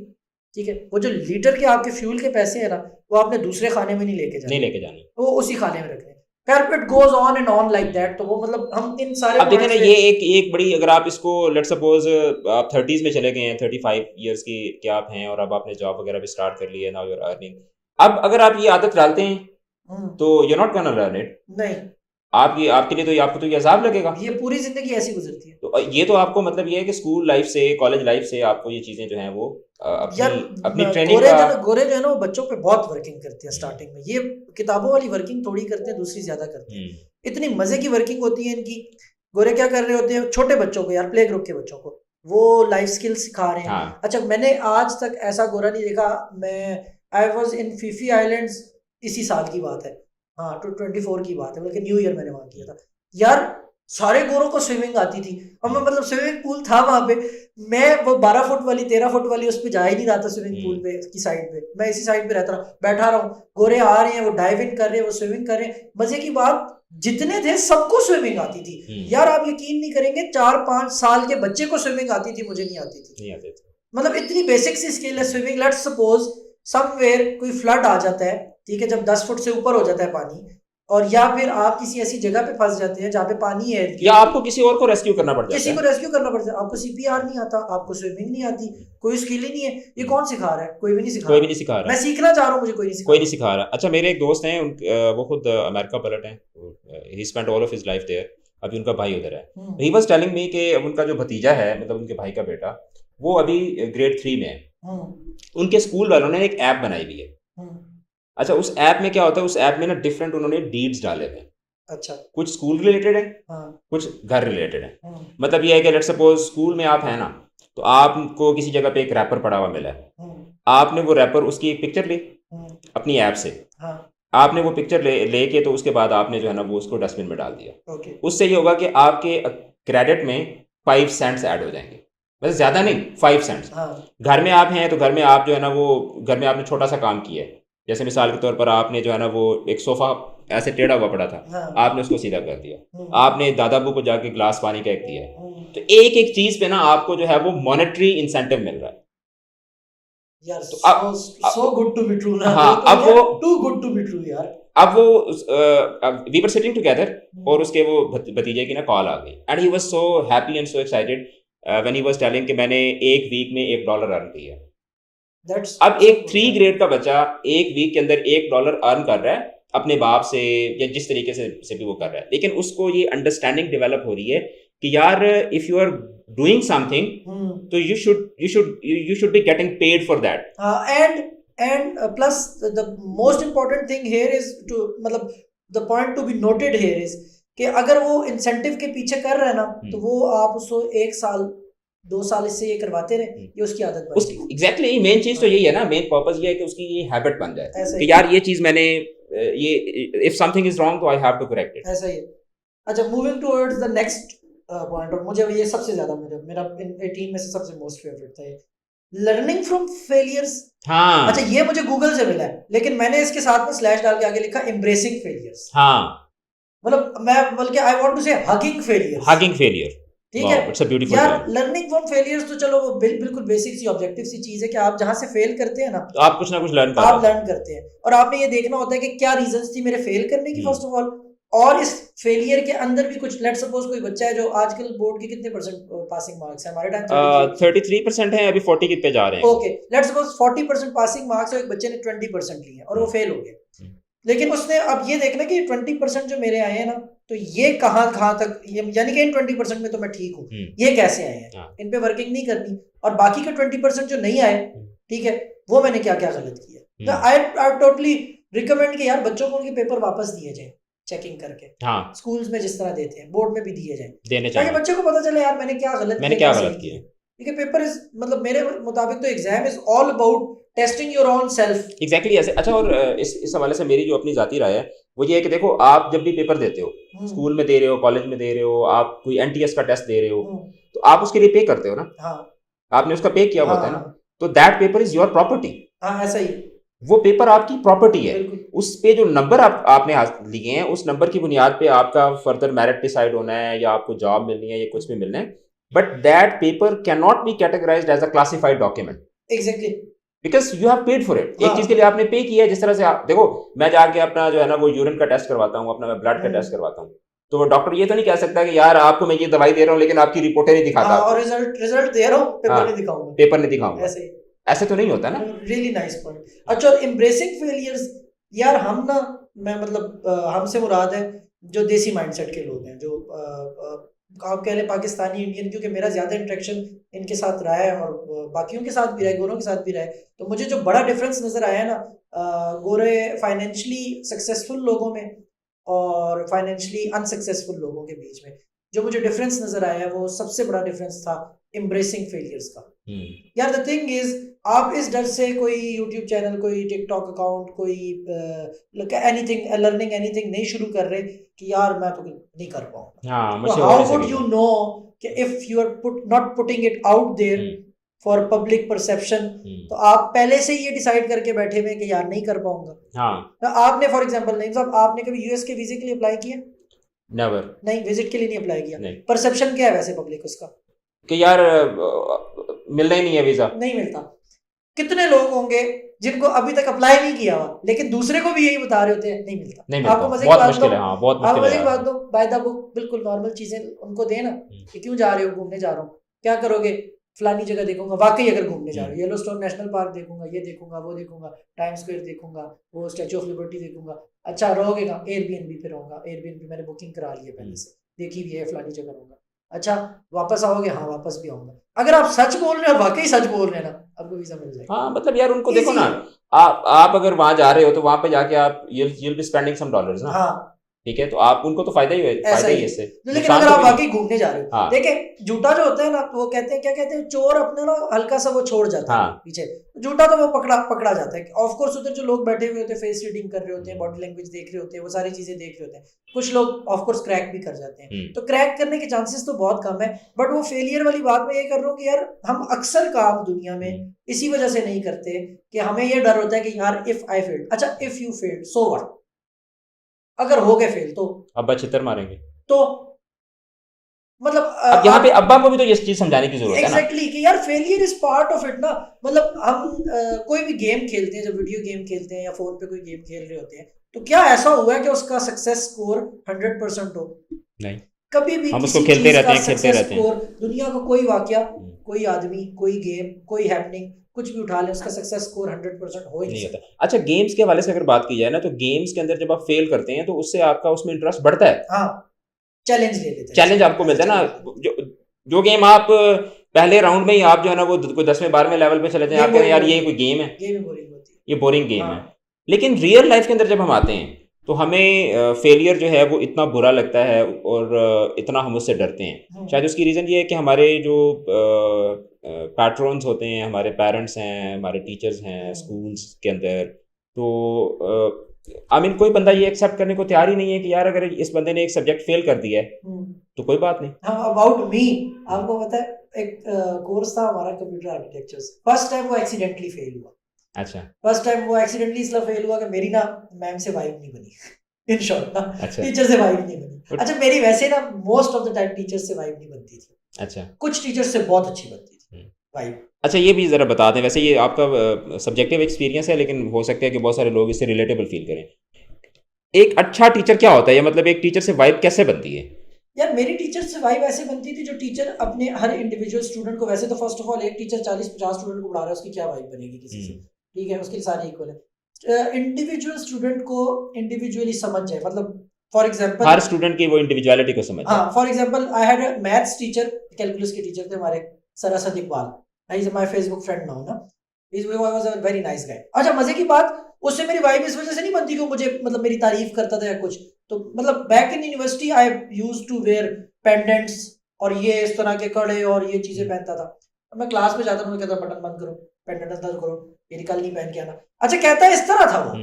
ठीक है, वो जो लीटर के आपके फ्यूल के पैसे है ना, वो आपने दूसरे खाने में नहीं लेके जाने, वो उसी खाने में रखने, फिर it goes on and on like that. तो वो मतलब हम इन सारे, अब देखें ना, ये एक बड़ी, अगर आप इसको लेट्स सपोज आप 30s में चले गए हैं, 35 इयर्स की क्या आप हैं, और अब आपने जॉब वगैरह भी स्टार्ट कर ली है, नाउ यू आर अर्निंग, अब अगर आप ये आदत डालते हैं तो you not gonna learn it, नहीं, आपके लिए तो आपको तो ये अजाब लगेगा, ये पूरी जिंदगी ऐसी गुजरती है। तो ये तो आपको मतलब ये है कि स्कूल लाइफ से, कॉलेज लाइफ से आपको ये चीजें जो हैं वो अपनी ट्रेनिंग गोरे जो है ना, वो बच्चों पे बहुत वर्किंग करते हैं स्टार्टिंग में, ये किताबों वाली वर्किंग थोड़ी करते हैं, दूसरी ज्यादा करते हैं, इतनी मजे की वर्किंग होती है इनकी। गोरे क्या कर रहे होते हैं, छोटे बच्चों को यार, प्ले ग्रुप के बच्चों को वो लाइफ स्किल सिखा रहे हैं। अच्छा, मैंने आज तक ऐसा गोरा नहीं देखा, I was in Phi Phi islands, इसी साल की बात है, हाँ 24 की बात है, बल्कि न्यू ईयर मैंने वहां किया था यार, सारे गोरों को स्विमिंग आती थी, और मैं मतलब स्विमिंग पूल था वहां पे, मैं वो 12 फुट वाली 13 फुट वाली उस पर जा ही नहीं रहा था स्विमिंग पूल पे की साइड पे, मैं इसी साइड पे रहता रहा, बैठा रहा हूँ, गोरे आ रहे हैं, वो डाइव इन कर रहे हैं, वो स्विमिंग कर रहे हैं। मजे की बात, जितने थे सबको स्विमिंग आती थी यार, आप यकीन नहीं करेंगे, 4-5 साल के बच्चे को स्विमिंग आती थी, मुझे नहीं आती थी, मतलब इतनी बेसिक सी स्किल है स्विमिंग। लेट्स सपोज समवेयर कोई फ्लड आ जाता है, ठीक है, जब 10 फुट से ऊपर हो जाता है पानी, और या फिर आप किसी ऐसी जगह पे फंस जाते हैं जहाँ पे पानी है, या आपको किसी और को रेस्क्यू करना पड़ता है, किसी को रेस्क्यू करना पड़ता है, आपको CPR नहीं आता, आपको स्विमिंग नहीं आती, कोई स्किल ही नहीं है, ये कौन सिखा रहा है? कोई भी नहीं सिखा रहा। मैं सीखना चाह रहा हूँ, मुझे कोई नहीं सिखा रहा। अच्छा, मेरे एक दोस्त हैं, वो खुद अमेरिका पलट हैं, he spent all of his life there, अभी उनका भाई उधर है, ही वाज टेलिंग मी कि उनका जो भतीजा है, मतलब उनके भाई का बेटा, वो अभी ग्रेड 3 में है, उनके स्कूल वालों ने एक ऐप बनाई हुई है। अच्छा, उस ऐप में क्या होता है, उस ऐप में ना डिफरेंट उन्होंने डीड्स डाले हुए हैं। अच्छा, कुछ स्कूल रिलेटेड है, कुछ घर रिलेटेड है। मतलब ये है कि लेट्स सपोज स्कूल में आप हैं ना, तो आपको किसी जगह पे एक रैपर पड़ा हुआ मिला है, आपने वो रैपर, उसकी एक पिक्चर ली अपनी ऐप से, आपने वो पिक्चर लेके तो उसके बाद आपने जो है ना वो उसको डस्टबिन में डाल दिया, उससे ये होगा कि आपके क्रेडिट में 5 सेंट्स ऐड हो जाएंगे, बस ज्यादा नहीं, 5 सेंट्स। घर में आप हैं तो घर में आप जो है ना वो, घर में आपने छोटा सा काम किया है, जैसे मिसाल के तौर पर आपने जो है ना वो एक सोफा ऐसे टेढ़ा हुआ पड़ा था, हाँ, आपने उसको सीधा कर दिया, हम्म, आपने दादाबू को जाके ग्लास पानी का एक दिया है, हम्म, तो एक एक चीज पे ना आपको जो है वो मॉनेटरी इंसेंटिव मिल रहा है। यार तो so good to be true ना, हाँ, तो अब यार वो too good to be true यार। अब वो वी वर सिटिंग टुगेदर और उसके वो भतीजे की ना कॉल आ गई and he was so happy and so excited when he was telling कि मैंने एक वीक में $1 अर्न किया। दैट्स अब एक 3 ग्रेड का बच्चा एक वीक के अंदर $1 अर्न कर रहा है अपने बाप से या जिस तरीके से भी वो कर रहा है, लेकिन उसको ये अंडरस्टैंडिंग डेवलप हो रही है कि यार if you are doing something तो you should be getting paid for that. and plus the most important thing here is to मतलब the point to be noted here is कि अगर वो इंसेंटिव के पीछे कर रहा है ना तो वो आप उसको 1 साल 2 साल इससे ये करवाते रहे, ये उसकी आदत बन गई। एग्जैक्टली मेन चीज तो यही है ना, मेन पर्पस ये है कि उसकी ये हैबिट बन जाए ऐसा कि ही यार ये चीज मैंने ये इफ समथिंग इज रॉन्ग तो I have to correct it. ऐसा ही है। अच्छा, moving towards the next point, और मुझे ये सबसे ज्यादा मेरा इन 18 में से सबसे मोस्ट फेवरेट था ये, लर्निंग फ्रॉम फेलियर्स। हाँ, अच्छा, ये मुझे गूगल से मिला है, लेकिन मैंने इसके साथ में स्लैश डाल के आगे लिखा एम्ब्रेसिंग फेलियर्स। हाँ, मतलब मैं बल्कि आई वांट टू से हगिंग फेलियर्स। हगिंग फेलियर, ठीक है इट्स अ ब्यूटीफुल यार। टर्म। लर्निंग फ्रॉम फेलियर्स तो चलो वो बिल्कुल बेसिक सी ऑब्जेक्टिव सी चीज है कि आप जहां से फेल करते हैं ना तो आप कुछ ना कुछ लर्न कर आप रहे लर्न करते हैं, और आपने ये देखना होता है कि क्या रीजंस थी मेरे फेल करने की फर्स्ट ऑफ ऑल, और इस फेलियर के अंदर भी कुछ, लेट्स सपोज कोई बच्चा है जो आजकल बोर्ड के कितने परसेंट पासिंग मार्क्स है, हमारे टाइम 33% है, अभी 40 पे जा रहे हैं। Okay, let's suppose 40% passing marks है, एक बच्चे ने 20% लिए और वो फेल हो गया, लेकिन उसने अब ये देखना कि 20% जो मेरे आए हैं ना, तो ये कहाँ तक, यानी कि इन 20% में तो मैं ठीक हूँ, ये कैसे आए हैं, इन पे वर्किंग नहीं करनी, और बाकी के 20% जो नहीं आए, ठीक है, वो मैंने क्या क्या गलत किया। तो आई टोटली रिकमेंड कि यार बच्चों को उनके पेपर वापस दिए जाए चेकिंग करके, हाँ, स्कूल्स में जिस तरह देते हैं, बोर्ड में भी दिए जाए, देने ताकि चाहिए, बच्चे को पता चले यार मैंने क्या गलत किया। ठीक है, पेपर इज मतलब मेरे मुताबिक तो exam is all about testing your own self. Exactly ऐसे। अच्छा, और इस हवाले से मेरी जो अपनी जाती राय है वो ये है कि देखो, आप जब भी पेपर देते हो, स्कूल में दे रहे हो, कॉलेज में दे रहे हो, आप कोई एनटीएस का टेस्ट दे रहे हो, तो आप उसके लिए पे करते हो ना। हाँ, आपने उसका पे किया होता है ना, तो that paper is your property. हाँ, ऐसा ही, वो पेपर आपकी प्रॉपर्टी है, बिल्कुल। उस पे जो नंबर आपने लिए हैं, उस नंबर की बुनियाद पे आपका फर्दर मेरिट डिसाइड होना है, या आपको जॉब मिलनी है, या कुछ भी मिलना है, but that paper can not be categorised as a classified document exactly, because you have paid for it. एक हाँ। चीज के लिए आपने पे किया है। जिस तरह से आप देखो, मैं जाके अपना जो है ना वो यूरिन का टेस्ट करवाता हूँ, अपना मैं ब्लड का टेस्ट करवाता हूँ, तो वो डॉक्टर ये तो नहीं कह सकता कि यार आपको मैं ये दवाई दे रहा हूँ लेकिन आपकी रिपोर्टें नहीं दिखाता, और रिजल्ट दे रहा हूँ, पेपर नहीं दिखाऊंगा, पेपर नहीं दिखाऊंगा, ऐसे ही। ऐसे तो नहीं होता ना। Really nice point. अच्छा, एम्ब्रेसिंग फेलियर्स, यार हम ना, मैं मतलब हमसे मुराद है जो देसी माइंडसेट के लोग हैं, जो आप कह लें पाकिस्तानी इंडियन, क्योंकि मेरा ज्यादा इंटरेक्शन इनके साथ रहा है और बाकियों के साथ भी रहा है, गोरों के साथ भी रहा है, तो मुझे जो बड़ा डिफरेंस नजर आया है ना गोरे फाइनेंशियली सक्सेसफुल लोगों में और फाइनेंशियली अनसक्सेसफुल लोगों के बीच में, जो मुझे डिफरेंस नजर आया है वो सबसे बड़ा डिफरेंस था एम्ब्रेसिंग फेलियर्स का। यार द थिंग इज, आप इस डर से कोई यूट्यूब चैनल, कोई टिकटॉक अकाउंट, कोई एनीथिंग लर्निंग एनीथिंग नहीं शुरू कर रहे कि यार मैं तो नहीं कर पाऊंगा, तो हाउ वुड यू नो कि if you are not putting it out there for public perception, तो आप पहले से ये डिसाइड करके बैठे हुए कि यार नहीं कर पाऊंगा। तो आपने फॉर एग्जांपल नहीं साहब, आपने कभी यूएस के वीजे के लिए अप्लाई किया? नेवर। नहीं, विजिट के लिए नहीं अप्लाई किया। परसेप्शन क्या है वैसे पब्लिक उसका कि यार मिलना ही नहीं है वीजा, नहीं मिलता। कितने लोग होंगे जिनको अभी तक अप्लाई नहीं किया हुआ लेकिन दूसरे को भी यही बता रहे होते हैं नहीं मिलता। आपको मजे की बात दो, आप मजे की बात दो, बाय द बुक बिल्कुल नॉर्मल चीजें उनको देना कि क्यों जा रहे हो, घूमने जा रहा हूँ, क्या करोगे, फलानी जगह देखूंगा, वाकई अगर घूमने जा रहे हो, येलोस्टोन नेशनल पार्क देखूंगा, ये देखूंगा, वो देखूंगा, टाइम स्क्वायर देखूंगा, वो स्टैचू ऑफ लिबर्टी देखूंगा। अच्छा रहोगे कहाँ? एयरबीएनबी पे रहूंगा, एयरबीएनबी मैंने बुकिंग करा ली है पहले से, देखी भी है, फलानी जगह रहूंगा। अच्छा वापस आओगे? हाँ वापस भी आऊंगा। अगर आप सच बोल रहे हो, वाकई सच बोल रहे हैं ना, आपको वीजा मिल जाएगा। हाँ मतलब यार उनको देखो ना, आप अगर वहां जा रहे हो तो वहां पे जाके आप you'll be spending some dollars ना। हाँ ठीक है, तो आप उनको तो फायदा ही है इससे। लेकिन अगर आप वाकई घूमने जा रहे हो, हाँ। देखें झूठा जो होता है ना, वो कहते हैं, क्या कहते हैं, चोर अपने ना हल्का सा वो छोड़ जाता है पीछे, झूठा तो वो पकड़ा जाता है। ऑफ कोर्स उधर जो लोग बैठे हुए होते हैं, फेस रीडिंग कर रहे होते हैं, बॉडी लैंग्वेज देख रहे होते हैं, वो सारी चीजें देख रहे होते हैं, कुछ लोग ऑफ कोर्स क्रैक भी कर जाते हैं। तो क्रैक करने के चांसेस तो बहुत कम है, बट वो फेलियर वाली बात मैं ये कर रहा हूँ कि यार हम अक्सर काम दुनिया में इसी वजह से नहीं करते कि हमें ये डर होता है कि यार इफ आई फेल्ड, अच्छा if you failed so what, अगर हो गए फेल तो अब्बा छितर मारेंगे। तो मतलब अब यहाँ पे अब्बा को भी तो ये चीज समझाने की जरूरत है ना। एग्जैक्टली कि यार failure is part of it ना। मतलब हम कोई भी गेम खेलते हैं, जब वीडियो गेम खेलते हैं या फोन पे कोई गेम खेल रहे होते हैं, तो क्या ऐसा हुआ है कि उसका सक्सेस स्कोर 100% हो? नहीं, कभी भी हम किसी उसको खेलते चीज रहते का हैं, खेलते सक्सेस रहते हैं। स्कोर, दुनिया का कोई वाकया, कोई आदमी, कोई गेम, कोई हैपनिंग, कुछ भी उठा ले, उसका सक्सेस स्कोर 100% हो ही नहीं नहीं होता। अच्छा, गेम्स के हवाले से अगर बात की जाए ना, तो गेम्स के अंदर जब आप फेल करते हैं तो उससे आपका उसमें इंटरेस्ट बढ़ता है। हाँ, चैलेंज ले लेते हैं, चैलेंज आपको मिलता है ना। जो गेम आप पहले राउंड में ही आप जो है ना वो कोई 10वें 12वें लेवल पे चले जाए, आप कहते हैं यार ये कोई गेम है, गेम बोरिंग होती है, ये बोरिंग गेम है। हाँ। लेकिन रियल लाइफ के अंदर जब हम आते हैं तो हमें फेलियर जो है वो इतना बुरा लगता है और इतना हम उससे डरते हैं। शायद उसकी रीज़न ये है कि हमारे जो पैट्रॉन्स होते हैं, हमारे पेरेंट्स हैं, हमारे टीचर्स हैं स्कूल्स के अंदर, तो आई मीन कोई बंदा ये एक्सेप्ट करने को तैयार ही नहीं है कि यार अगर इस बंदे ने एक सब्जेक्ट फेल कर दिया है तो कोई बात नहीं। हाँ, अबाउट मी आपको पता है एक कोर्स था हमारा कंप्यूटर आर्किटेक्चर्स, फर्स्ट टाइम वो एक्सीडेंटली फेल हुआ। अच्छा, फर्स्ट टाइम वो एक्सीडेंटली इसलिए फेल हुआ कि मेरी ना मैम से वाइब नहीं बनी। इन शॉर्ट ना, अच्छा, टीचर से वाइब नहीं बनी। अच्छा, मेरी वैसे ना most of the time teacher से वाइब नहीं बनती थी। अच्छा, कुछ टीचर से बहुत अच्छी बनती थी वाइब। अच्छा, ये भी ज़रा बता दें, वैसे ये आपका सब्जेक्टिव एक्सपीरियंस है लेकिन हो सकता है कि बहुत सारे लोग इससे रिलेटेबल फील करें। एक अच्छा टीचर क्या होता है, या मतलब एक टीचर से वाइब कैसे बनती है? यार मेरी टीचर से वाइब ऐसे बनती थी, जो टीचर अपने हर इंडिविजुअल स्टूडेंट को, वैसे तो फर्स्ट ऑफ ऑल एक टीचर 40-50 स्टूडेंट को पढ़ा रहा है, उसकी क्या वाइब बनेगी किसी से? ठीक है, उसके लिए सारे इक्वल है। इंडिविजुअल स्टूडेंट को इंडिविजुअली समझ जाए, मतलब फॉर एग्जांपल हर स्टूडेंट की वो इंडिविजुअलिटी को समझ जाए। हाँ, for example I had a maths teacher, calculus के टीचर थे हमारे, Sarsad Iqbal. He is my Facebook friend now ना। He was a very nice guy. अच्छा, मजे की बात, उससे मेरी वाइब इस वजह से नहीं बनती कि वो मुझे मतलब मेरी तारीफ करता था या कुछ। तो मतलब back in university I used to wear pendants और ये इस तरह के कड़े और ये चीजें पहनता था। मैं क्लास में जाता था, मुझे कहता बटन बंद करो, पेंडेंट अंदर करो, ये कल नहीं पहन के आना। अच्छा, कहता है इस तरह था वो,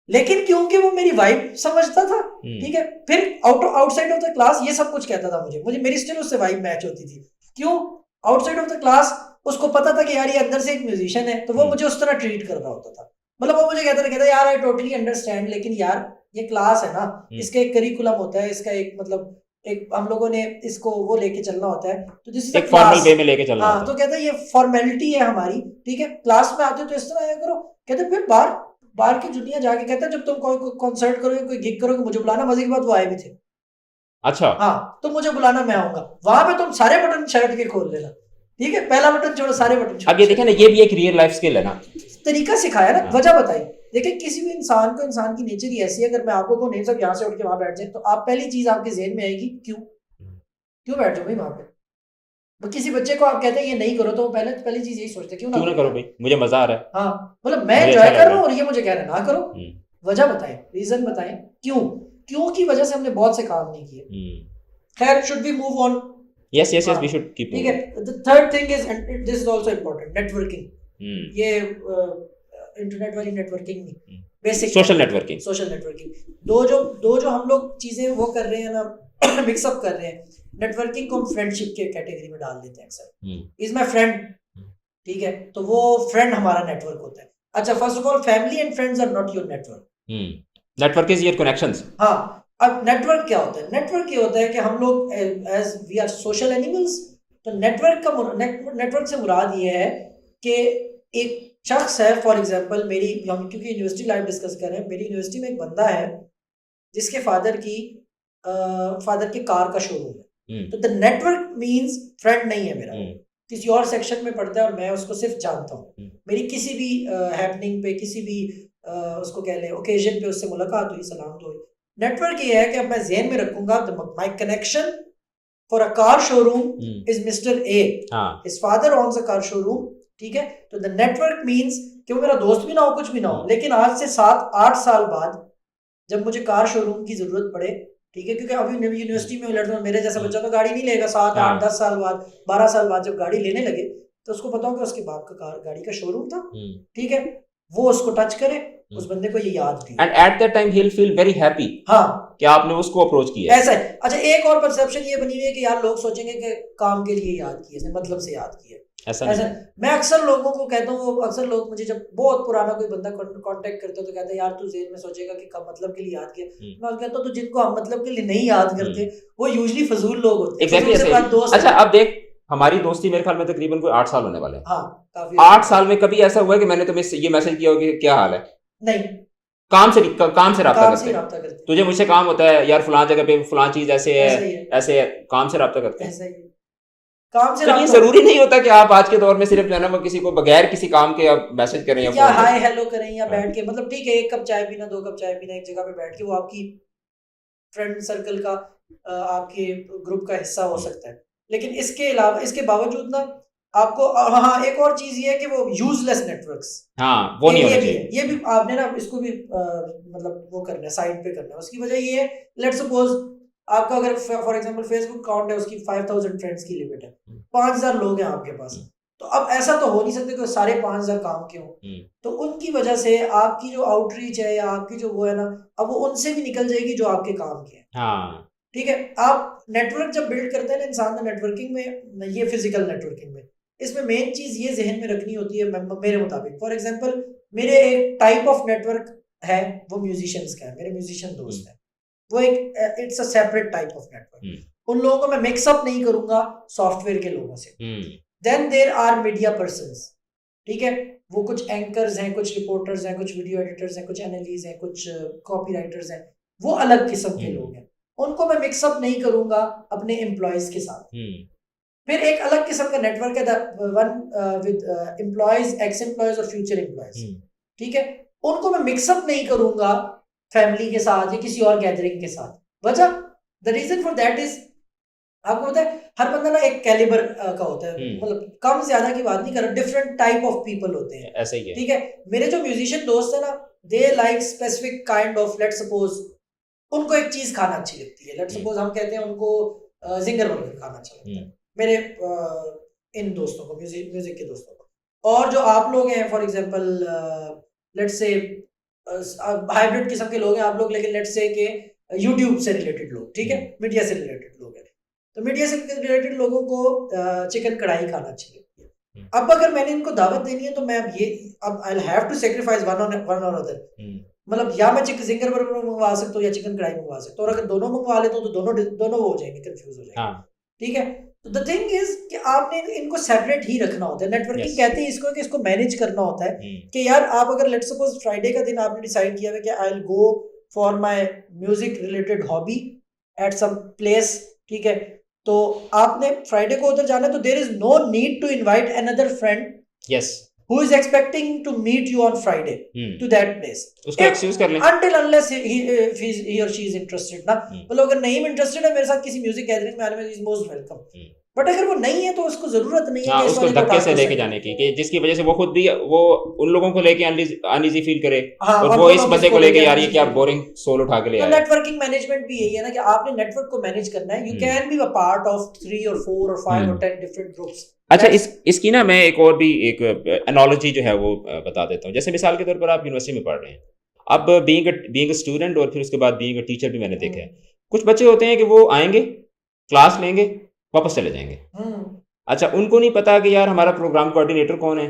लेकिन क्योंकि वो मेरी वाइब समझता था, ठीक है, फिर आउटसाइड ऑफ द क्लास ये सब कुछ कहता था मुझे मेरी स्टिल उससे वाइब मैच होती थी। क्यों? आउटसाइड ऑफ द क्लास उसको पता था कि यार ये अंदर से एक म्यूजिशियन है, तो वो मुझे उस तरह ट्रीट कर रहा होता था। मतलब वो मुझे कहता यार आई टोटली अंडरस्टैंड, लेकिन यार ये क्लास है ना, इसका एक करिकुलम होता है, इसका एक मतलब एक हम लोगों ने इसको वो लेके चलना होता है, तो जिस एक फॉर्मल वे में लेके चलना होता है। तो कहता है ये फॉर्मेलिटी है हमारी, ठीक है, क्लास में आते हो तो इस तरह आया करो। कहते फिर बाहर की दुनिया जाके, कहता जब तुम कोई कॉन्सर्ट करोगे, कोई गिग करोगे, मुझे बुलाना। मजे की बात, वो आए भी थे। अच्छा, हाँ, तो मुझे बुलाना, मैं आऊंगा वहां पे, तुम सारे बटन शर्ट के खोल लेना, ठीक है, पहला बटन छोड़ो, सारे बटन। अब ये देखें ना, ये भी एक रियल लाइफ स्किल है ना, तरीका सिखाया ना, वजह बताई। देखिए, किसी भी इंसान को, इंसान की नेचर ही ऐसी है, अगर मैं आपको कहूं नहीं सब यहाँ से उठ के वहां बैठ जाए, तो आप पहली चीज आपके जेहन में आएगी क्यों बैठ जाओ भाई वहां पे। तो किसी बच्चे को आप कहते हैं ये नहीं करो, तो वो पहली चीज यही सोचते क्यों ना करो भाई, मुझे मजा आ रहा है। हाँ, मतलब मैं एंजॉय कर रहा हूँ और ये मुझे कह रहे ना करो। वजह बताएं, रीजन बताएं, क्यों की वजह से हमने बहुत से काम नहीं किए। खैर, should be move on? Yes, we should keep moving. ठीक है, the third thing is, and this is also important, networking. ये इंटरनेट वाली नेटवर्किंग नहीं, बेसिक सोशल नेटवर्किंग। दो जो हम लोग चीजें वो कर रहे हैं ना, मिक्सअप कर रहे हैं। नेटवर्किंग को हम फ्रेंडशिप के कैटेगरी में डाल देते हैं अक्सर। इज माय फ्रेंड, ठीक है, तो वो फ्रेंड हमारा नेटवर्क होता है। अच्छा, first of all family and friends are not your network. Network is your connections. हाँ, अब नेटवर्क क्या होता है? नेटवर्क ये होता है कि हम लोग as we are social animals, तो नेटवर्क से मुराद ये है कि एक शख्स है, फॉर एग्जांपल मेरी, हम क्योंकि यूनिवर्सिटी लाइफ डिस्कस कर रहे हैं, मेरी यूनिवर्सिटी में एक बंदा है जिसके फादर की कार का शोरूम है। तो द नेटवर्क मींस फ्रेंड नहीं है मेरा, किसी और सेक्शन में पढ़ता है और मैं उसको सिर्फ जानता हूँ। मेरी किसी भी हैपनिंग पे, किसी भी उसको कह लें ओकेजन पे उससे मुलाकात हुई, सलाम तो हुई। नेटवर्क ये है कि अब मैं ज़हन में रखूंगा, my connection for a car showroom is mister A, his father owns a car showroom, ठीक है। तो द नेटवर्क मींस कि वो मेरा दोस्त भी ना हो, कुछ भी ना हो, लेकिन आज से 7-8 साल बाद जब मुझे कार शोरूम की जरूरत पड़े, ठीक है, क्योंकि अभी यूनिवर्सिटी में लड़ता हूँ, मेरे जैसा बच्चा तो गाड़ी नहीं लेगा। 7-8-10 साल बाद, 12 साल बाद जब गाड़ी लेने लगे, तो उसको पता हो कि उसके बाप का गाड़ी का शोरूम था, ठीक है, वो उसको टच करे, उस बंदे को ये याद थी, and at that time he will feel very happy, हाँ, कि आपने उसको अप्रोच किया। ऐसा है। अच्छा, एक और परसेप्शन ये बनी हुई है कि यार लोग सोचेंगे कि काम के लिए याद किया, मतलब से याद किया। ऐसा मैं अक्सर लोगों को कहता हूँ, अक्सर लोग मुझे जब बहुत पुराना कोई बंदा कांटेक्ट करते हो तो कहते हैं यार तू जेल में सोचेगा कि कब मतलब के लिए याद किया। मैं कहता हूँ तो जिनको हम मतलब के लिए नहीं याद करते वो यूजुअली फजूल लोग होते हैं। एग्जैक्टली से बात दोस्त। अच्छा अब देख हमारी दोस्ती मेरे ख्याल में तकरीबन कोई 8 साल होने वाले हैं। हाँ, काफी 8 साल में कभी ऐसा हुआ है कि मैंने तुम्हें ये मैसेज किया हो कि क्या हाल है? नहीं, काम से राब्ता करते। तुझे मुझसे काम होता है यार फलां जगह पे फलां चीज ऐसे है ऐसे है, काम से राब्ता करते हैं। काम से तो ये जरूरी नहीं होता कि आप आज के दौर में सिर्फ जो है ना वो किसी को बगैर किसी काम के आप मैसेज करें या हाय हेलो करें या बैठ के, मतलब ठीक है 1 कप चाय पीना 2 कप चाय पीना एक जगह पे बैठ के, वो आपकी फ्रेंड सर्कल का आपके ग्रुप का हिस्सा हो सकता है। लेकिन इसके अलावा इसके बावजूद ना आपको हाँ एक और चीज ये है कि वो यूजलेस नेटवर्क्स, हाँ वो नहीं होना चाहिए। ये भी आपने ना इसको भी मतलब वो करना है, साइड पे करना है। उसकी वजह ये है, लेट्स सपोज आपका अगर फॉर एग्जांपल फेसबुक अकाउंट है, उसकी 5000 फ्रेंड्स की लिमिट है, 5000 लोग हैं आपके पास, तो अब ऐसा तो हो नहीं सकते कि सारे 5000 काम के हों, तो उनकी वजह से आपकी जो आउटरीच है या आपकी जो वो है ना, अब वो उनसे भी निकल जाएगी जो आपके काम के हैं। हाँ ठीक है, आप नेटवर्क जब बिल्ड करते हैं ना इंसान ने नेटवर्किंग में, ये फिजिकल नेटवर्किंग में, इसमें मेन चीज ये जहन में रखनी होती है मेरे मुताबिक। फॉर एग्जांपल मेरे एक टाइप ऑफ नेटवर्क है वो म्यूजिशियंस का है, मेरे म्यूजिशियन दोस्त हैं, वो एक it's a separate type of network. उन लोगों को मैं मिक्सअप नहीं करूंगा सॉफ्टवेयर के लोगों से। Then there are media persons, ठीक है, वो कुछ एंकर्स हैं, कुछ रिपोर्टर्स हैं, कुछ वीडियो एडिटर्स हैं, कुछ एनालिस्ट हैं, कुछ कॉपीराइटर्स हैं, वो अलग किस्म के लोग हैं, उनको मैं मिक्सअप नहीं करूंगा अपने एम्प्लॉयज के साथ। फिर एक अलग किस्म का नेटवर्क है one with employees, x employees और फ्यूचर एम्प्लॉयज, ठीक है, उनको मैं मिक्सअप नहीं करूंगा फैमिली के साथ या किसी और गैदरिंग के साथ। वजह the reason for that is, आपको पता है हर बंदा ना एक कैलिबर का होता है, मतलब कम ज्यादा की बात नहीं कर रहा, डिफरेंट टाइप ऑफ पीपल होते हैं, ऐसा ही है। ठीक है, मेरे जो म्यूजिशियन दोस्त है ना, they like specific kind of, let's suppose उनको एक चीज खाना अच्छी लगती है, लेट्स सपोज हम कहते हैं उनको जिंगर बर्गर खाना अच्छा लगता है, मेरे इन दोस्तों को, म्यूजिक के दोस्तों को। और जो आप लोग हैं for example let's say hybrid किस्म के लोग हैं आप लोग, लेकिन लेट्स से कि यूट्यूब से रिलेटेड लोग, ठीक है, मीडिया से रिलेटेड लोग हैं, तो मीडिया से रिलेटेड लोगों को चिकन कढ़ाई खाना अच्छी लगती है। अब अगर मैंने इनको दावत देनी है तो मैं अब I will have to sacrifice one or other, मतलब या मैं जिंगर बर्गर मंगवा सकता हूँ या चिकन कढ़ाई मंगवा सकता हूँ, और अगर दोनों मंगवा लेता हूँ तो दोनों हो जाएंगे, कंफ्यूज हो जाएंगे, ठीक है। तो द थिंग इज कि आपने इनको सेपरेट ही रखना होता है। नेटवर्किंग कहते हैं इसको कि इसको मैनेज करना होता है कि यार आप अगर लेट्स सपोज फ्राइडे का दिन आपने डिसाइड किया है कि I will go for my music related hobby at some place, ठीक है, तो आपने फ्राइडे को उधर जाना है, तो there is no need to invite another friend yes who is expecting to meet you on Friday to that place, उसका एक्सक्यूज कर लें until unless he or she is interested ना, मतलब अगर नहीं इंटरेस्टेड है मेरे साथ किसी म्यूजिक गैदरिंग में आने में, इज मोस्ट वेलकम, बट अगर वो नहीं है तो उसको जरूरत नहीं है कि उसको धक्के से लेके जाने की, कि जिसकी वजह से वो खुद भी वो उन लोगों को लेके अनईजी फील करे, और वो इस बंदे को लेके यार ये क्या बोरिंग सोल उठा के ले आया। नेटवर्किंग मैनेजमेट भी यही है ना कि आपने नेटवर्क को मैनेज करना है। You can be a part of 3 और 4 और 5 और 10 डिफरेंट ग्रुप्स। अच्छा इसकी ना मैं एक और भी एक एनालॉजी जो है वो बता देता हूँ। जैसे मिसाल के तौर पर आप यूनिवर्सिटी में पढ़ रहे हैं, अब बीइंग अ स्टूडेंट और फिर उसके बाद बीइंग अ टीचर भी मैंने देखा है, कुछ बच्चे होते हैं कि वो आएंगे क्लास लेंगे वापस चले जाएंगे। अच्छा उनको नहीं पता कि यार हमारा प्रोग्राम कोऑर्डिनेटर कौन है,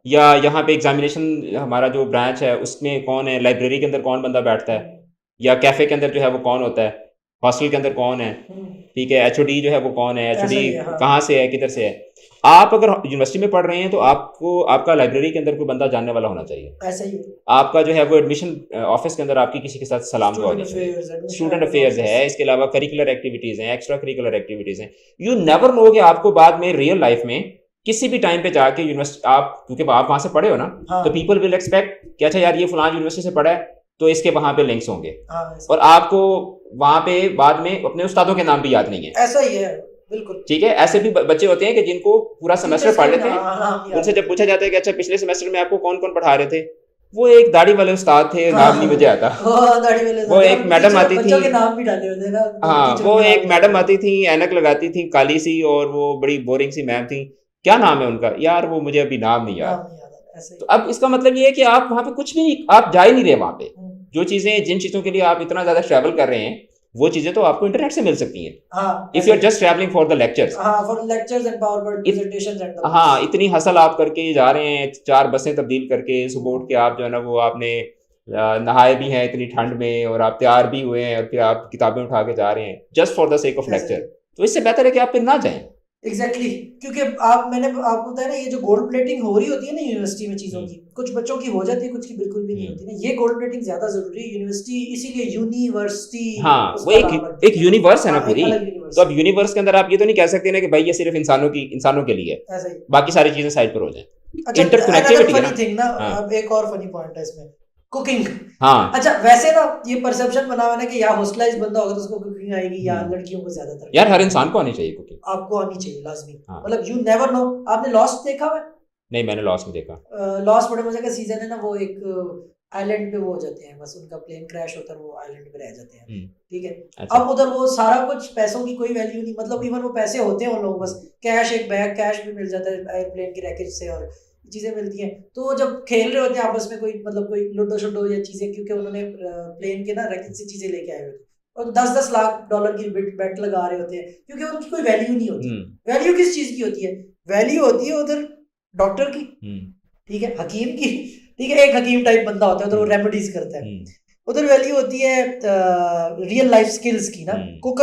या यहाँ पे एग्जामिनेशन हमारा जो ब्रांच है उसमें कौन है, लाइब्रेरी के अंदर कौन बंदा बैठता है, या कैफे के अंदर जो है वो कौन होता है, हॉस्टल के अंदर कौन है, ठीक है, एचओडी जो है वो कौन है, एचओडी कहाँ से है, किधर से है। आप अगर यूनिवर्सिटी में पढ़ रहे हैं तो आपको आपका लाइब्रेरी के अंदर कोई बंदा जानने वाला होना चाहिए, ऐसा ही आपका जो है वो एडमिशन ऑफिस के अंदर आपकी किसी के साथ सलाम दुआ होनी चाहिए, स्टूडेंट अफेयर्स है, इसके अलावा करिकुलर एक्टिविटीज हैं, एक्स्ट्रा करिकुलर एक्टिविटीज हैं। यू नेवर नो कि आपको बाद में रियल लाइफ में किसी भी टाइम पे जाके यूनिवर्सिटी आप, क्योंकि आप वहां से पढ़े हो ना, तो पीपल विल एक्सपेक्ट कि अच्छा यार ये फलां यूनिवर्सिटी से पढ़ा है तो इसके वहां पे लिंक्स होंगे, और आपको वहां पे बाद में अपने उस्तादों के नाम भी याद नहीं है। ऐसा ही है बिल्कुल, ठीक है। ऐसे भी बच्चे होते हैं कि जिनको पूरा सेमेस्टर पढ़ लेते हैं, उनसे जब पूछा जाता है कि अच्छा पिछले सेमेस्टर में आपको कौन कौन पढ़ा रहे थे, वो एक दाढ़ी वाले उस्ताद थे, नाम नहीं मुझे आता, वो एक मैडम आती थी, हाँ वो एक मैडम आती थी, ऐनक लगाती थी काली सी, और वो बड़ी बोरिंग सी मैम थी, क्या नाम है उनका यार, वो मुझे अभी नाम नहीं याद। तो अब इसका मतलब ये है कि आप वहां पे कुछ भी नहीं, आप जा ही नहीं रहे वहां पे। जो चीजें जिन चीजों के लिए आप इतना ज्यादा ट्रैवल कर रहे हैं वो चीजें तो आपको इंटरनेट से मिल सकती हैं। हाँ, if you are just travelling for the lectures, हाँ, for lectures and PowerPoint presentations and हाँ, इतनी हसल आप करके जा रहे हैं, 4 बसें तब्दील करके सुबह उठ के आप जो है ना वो आपने नहाए भी हैं इतनी ठंड में और आप तैयार भी हुए हैं और फिर आप किताबें उठा के जा रहे हैं just for the sake of lecture, तो इससे बेहतर है कि आप फिर ना जाएं। एग्जैक्टली क्योंकि मैंने आपको बताया ना, ये जो गोल्ड प्लेटिंग हो रही होती है ना यूनिवर्सिटी में चीजों की, कुछ बच्चों की हो जाती है, कुछ की बिल्कुल भी नहीं होती ना। ये गोल्ड प्लेटिंग ज्यादा जरूरी है यूनिवर्सिटी, इसीलिए यूनिवर्सिटी, हाँ, वो एक यूनिवर्स है ना पूरी। तो अब यूनिवर्स के अंदर आप ये तो नहीं कह सकते ना कि भाई ये सिर्फ इंसानों के लिए है, बाकी सारी चीजें साइड पर हो जाए। अच्छा, इंटरकनेक्टिविटी फनी थिंग ना, अब एक और फनी पॉइंट है इसमें, कुकिंग। हाँ, अच्छा, वैसे ना ये परसेप्शन बना हुआ है ना कि या हॉस्टलाइज बंदा होगा तो उसको कुकिंग आएगी, या लड़कियों को ज्यादातर। यार हर इंसान को आनी चाहिए कुकिंग, आपको आनी चाहिए लाजमी। मतलब यू नेवर नो। आपने लॉस्ट देखा है? नहीं, मैंने लॉस्ट नहीं देखा। लॉस्ट बड़े मजे का सीजन है ना, वो एक आइलैंड पे वो हो जाते हैं, बस उनका प्लेन क्रैश होता है, वो आइलैंड पे रह जाते हैं, ठीक है। अच्छा। अब उधर वो सारा कुछ, पैसों की कोई वैल्यू नहीं, मतलब इवन वो पैसे होते हैं उन लोगों, बस कैश, एक बैग कैश भी मिल जाता है एयरप्लेन की रैकेज से, और चीजें मिलती हैं। तो वो जब खेल रहे होते हैं आपस में, कोई मतलब कोई लूडो शुडो या चीजें, क्योंकि उन्होंने प्लेन के ना रैकेज से चीजें लेके आए होते हैं, और 10-10 लाख डॉलर की बेट लगा रहे होते हैं, क्योंकि उनकी कोई वैल्यू नहीं होती। वैल्यू किस चीज की होती है? वैल्यू होती है उधर डॉक्टर की, ठीक है, हकीम की, ठीक है, एक हकीम टाइप बंदा होता है उधर, वो रेमेडीज करता है। उधर वैल्यू होती है रियल लाइफ स्किल्स की ना। कुक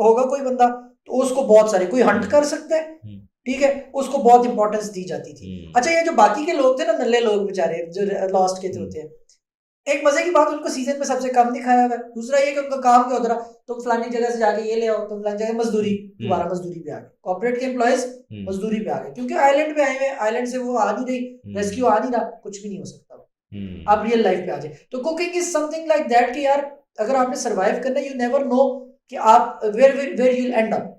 होगा कोई बंदा तो उसको बहुत सारे, कोई हंट कर सकता है, ठीक है, उसको बहुत इंपॉर्टेंस दी जाती थी। अच्छा, ये जो बाकी के लोग थे ना, नल्ले लोग बेचारे जो लॉस्ट के होते हैं, एक मजे की बात, उनको सीजन में सबसे कम दिखाया हुआ है। दूसरा ये कि उनका काम क्या होता है, तुम फलानी जगह से जाके ये ले आओ, तुम फलानी जगह मजदूरी, दोबारा मजदूरी पे आ गए, कॉर्पोरेट के एम्प्लॉयज मजदूरी पे आ गए, क्योंकि आइलैंड पे आए हुए, आइलैंड से वो आ नहीं रही, रेस्क्यू आ नहीं रहा, कुछ भी नहीं हो सकता। आप रियल लाइफ पे आ जाए तो cooking is something like that कि यार अगर आपने सर्वाइव करना, यू नेवर नो कि आप where you will end up.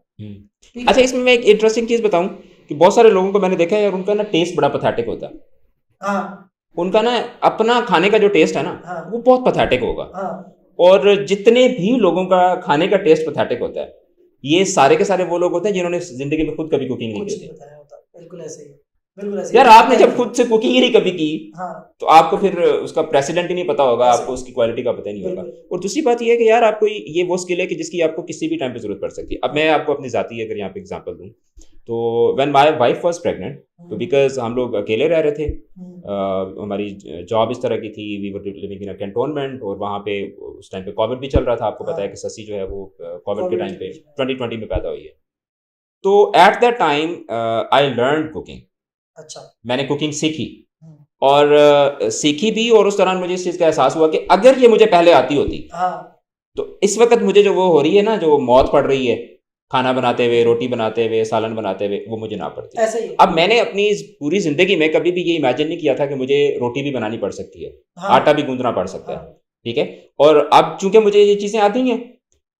अच्छा, इसमें मैं एक इंटरेस्टिंग चीज बताऊं कि बहुत सारे लोगों को मैंने देखा है, और उनका ना टेस्ट बड़ा पैथेटिक होता है। हाँ, उनका ना अपना खाने का जो टेस्ट है ना, हाँ, वो बहुत पैथेटिक होगा। हाँ, और जितने भी लोगों का खाने का टेस्ट पैथेटिक होता है, ये सारे के सारे वो लोग होते हैं जिन्होंने जिंदगी में खुद कभी कुकिंग नहीं की होती। बिल्कुल ऐसे ही, बिल्कुल ऐसे। यार आपने जब खुद से कुकिंग ही नहीं कभी की, हाँ, तो आपको फिर उसका प्रेसिडेंट ही नहीं पता होगा, आपको उसकी क्वालिटी का पता ही नहीं होगा। और दूसरी बात ये है कि यार आपको ये वो स्किल है कि जिसकी आपको किसी भी टाइम पे जरूरत पड़ सकती है। अब मैं आपको अपनी जाती अगर यहाँ पे एग्जांपल दूं, तो when my wife was pregnant, तो बिकॉज हम लोग अकेले रह रहे थे, हमारी जॉब इस तरह की थी, we were living in a cantonment, और वहाँ पे उस टाइम पे कोविड भी चल रहा था। आपको पता है कि ससी जो है वो कोविड के टाइम पे 2020 में पैदा हुई है। तो at that time I learn cooking. अच्छा, मैंने कुकिंग सीखी, और सीखी भी, और उस दौरान मुझे इस चीज़ का एहसास हुआ कि अगर ये मुझे पहले आती होती, तो इस वक्त मुझे जो वो हो रही है ना, जो मौत पड़ रही है खाना बनाते हुए, रोटी बनाते हुए, सालन बनाते हुए, वो मुझे ना पड़ती। ऐसे ही। अब मैंने अपनी पूरी जिंदगी में कभी भी ये इमेजिन नहीं किया था कि मुझे रोटी भी बनानी पड़ सकती है, आटा भी गूंदना पड़ सकता है, ठीक है। और अब चूंकि मुझे ये चीज़ें आती हैं,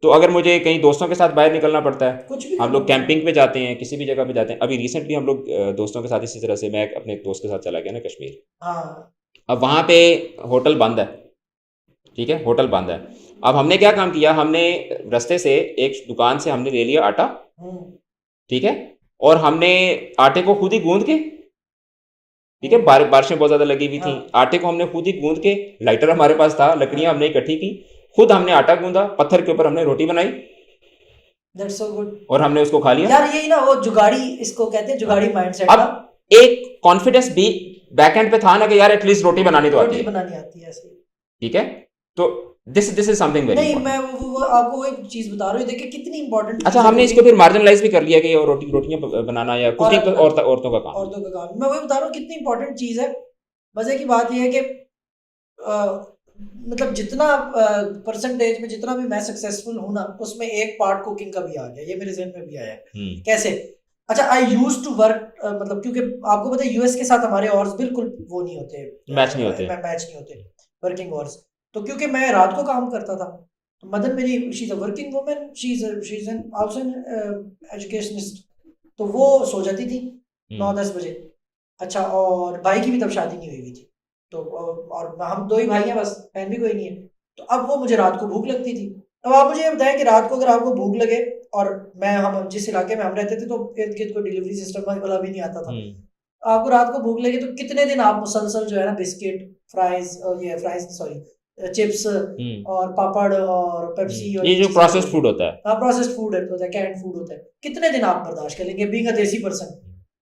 तो अगर मुझे कहीं दोस्तों के साथ बाहर निकलना पड़ता है, हम लोग कैंपिंग पे जाते हैं, किसी भी जगह पे जाते हैं। अभी रिसेंटली हम लोग दोस्तों के साथ इसी तरह से, मैं अपने दोस्त के साथ चला गया ना कश्मीर। अब वहाँ पे होटल बंद है, ठीक है, होटल बंद है। अब हमने क्या काम किया, हमने रास्ते से एक दुकान से हमने ले लिया आटा, ठीक है, और हमने आटे को खुद ही गूंद के, ठीक है, बारिशें बहुत ज्यादा लगी हुई थी, आटे को हमने खुद ही गूंद के, लाइटर हमारे पास था, लकड़ियां हमने इकट्ठी की, खुद हमने आटा गूंदा, पत्थर के ऊपर हमने रोटी बनाई। That's so good. और हमने उसको खा लिया। यार यही ना वो जुगाड़ी, इसको कहते हैं जुगाड़ी माइंडसेट। अब एक कॉन्फिडेंस भी बैक एंड पे था ना कि यार एटलीस्ट रोटी बनानी तो आती है, रोटी बनानी आती है ऐसे, ठीक है। तो दिस इज समथिंग वेरी नहीं, मैं वो आपको वो एक चीज बता रहा हूँ, देखिए कितनी इंपॉर्टेंट। अच्छा, हमने इसको फिर मार्जिनलाइज भी कर लिया कि रोटियां बनाना या कुकिंग तो औरतों का काम, औरतों का काम। मैं वही बता रहा हूँ कितनी इंपॉर्टेंट चीज है। मजे की बात यह है कि मतलब जितना परसेंटेज में जितना भी मैं सक्सेसफुल हूं ना, उसमें एक पार्ट कुकिंग का भी आ गया, ये मेरे ज़हन में भी आया है। कैसे? अच्छा, आई यूज्ड टू वर्क, मतलब क्योंकि आपको पता है यूएस के साथ हमारे आवर्स बिल्कुल वो नहीं होते, मैच नहीं होते वर्किंग आवर्स। तो क्योंकि मैं रात को काम करता था, तो मदन मेरी, she is a working woman, she is an also educationist, तो वो सो जाती थी 9-10 बजे। अच्छा, और भाई की भी तब शादी नहीं हुई थी, तो और हम दो ही भाई हैं बस, बहन भी कोई नहीं है। तो अब वो मुझे रात को भूख लगती थी। अब आप मुझे ये बताएं कि रात को अगर आपको भूख लगे, और हम जिस इलाके में हम रहते थे तो इर्द गिर्द कोई डिलीवरी सिस्टम वाला भी नहीं आता था, आपको रात को भूख लगे तो कितने दिन आप मुसलसल जो है ना बिस्किट, फ्राइज, ये फ्राइज सॉरी चिप्स और पापड़ और पेप्सी और ये जो प्रोसेस्ड फूड होता है, हाँ प्रोसेस्ड फूड होता है, कैंड फूड होता है, कितने दिन आप बर्दाश्त कर लेंगे बीइंग अ देसी पर्सन?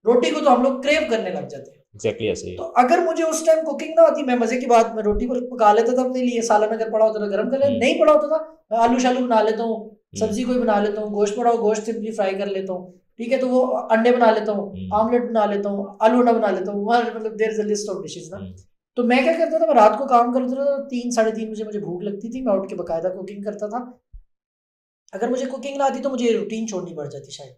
रोटी को तो हम लोग क्रेव करने लग जाते हैं। एग्जैक्टली ऐसे ही। तो अगर मुझे उस टाइम कुकिंग ना आती, मैं मजे की बात में रोटी पर पका लेता था अपने लिए, सालन अगर पड़ा होता था गरम कर लेता, नहीं पड़ा होता था आलू शालू बना लेता हूँ, सब्जी कोई बना लेता हूँ, गोश्त पड़ा हो गोश्त सिंपली फ्राई कर लेता हूँ, ठीक है, तो वो अंडे बना लेता हूँ, आमलेट बना लेता हूँ, आलू अंडा बना लेता हूँ, मतलब there is a list of dishes ना। तो मैं क्या करता था, मैं रात को काम करता था, 3-3:30 बजे मुझे भूख लगती थी, मैं उठ के बकायदा कुकिंग करता था। अगर मुझे कुकिंग ना आती तो मुझे रूटीन छोड़नी पड़ जाती शायद,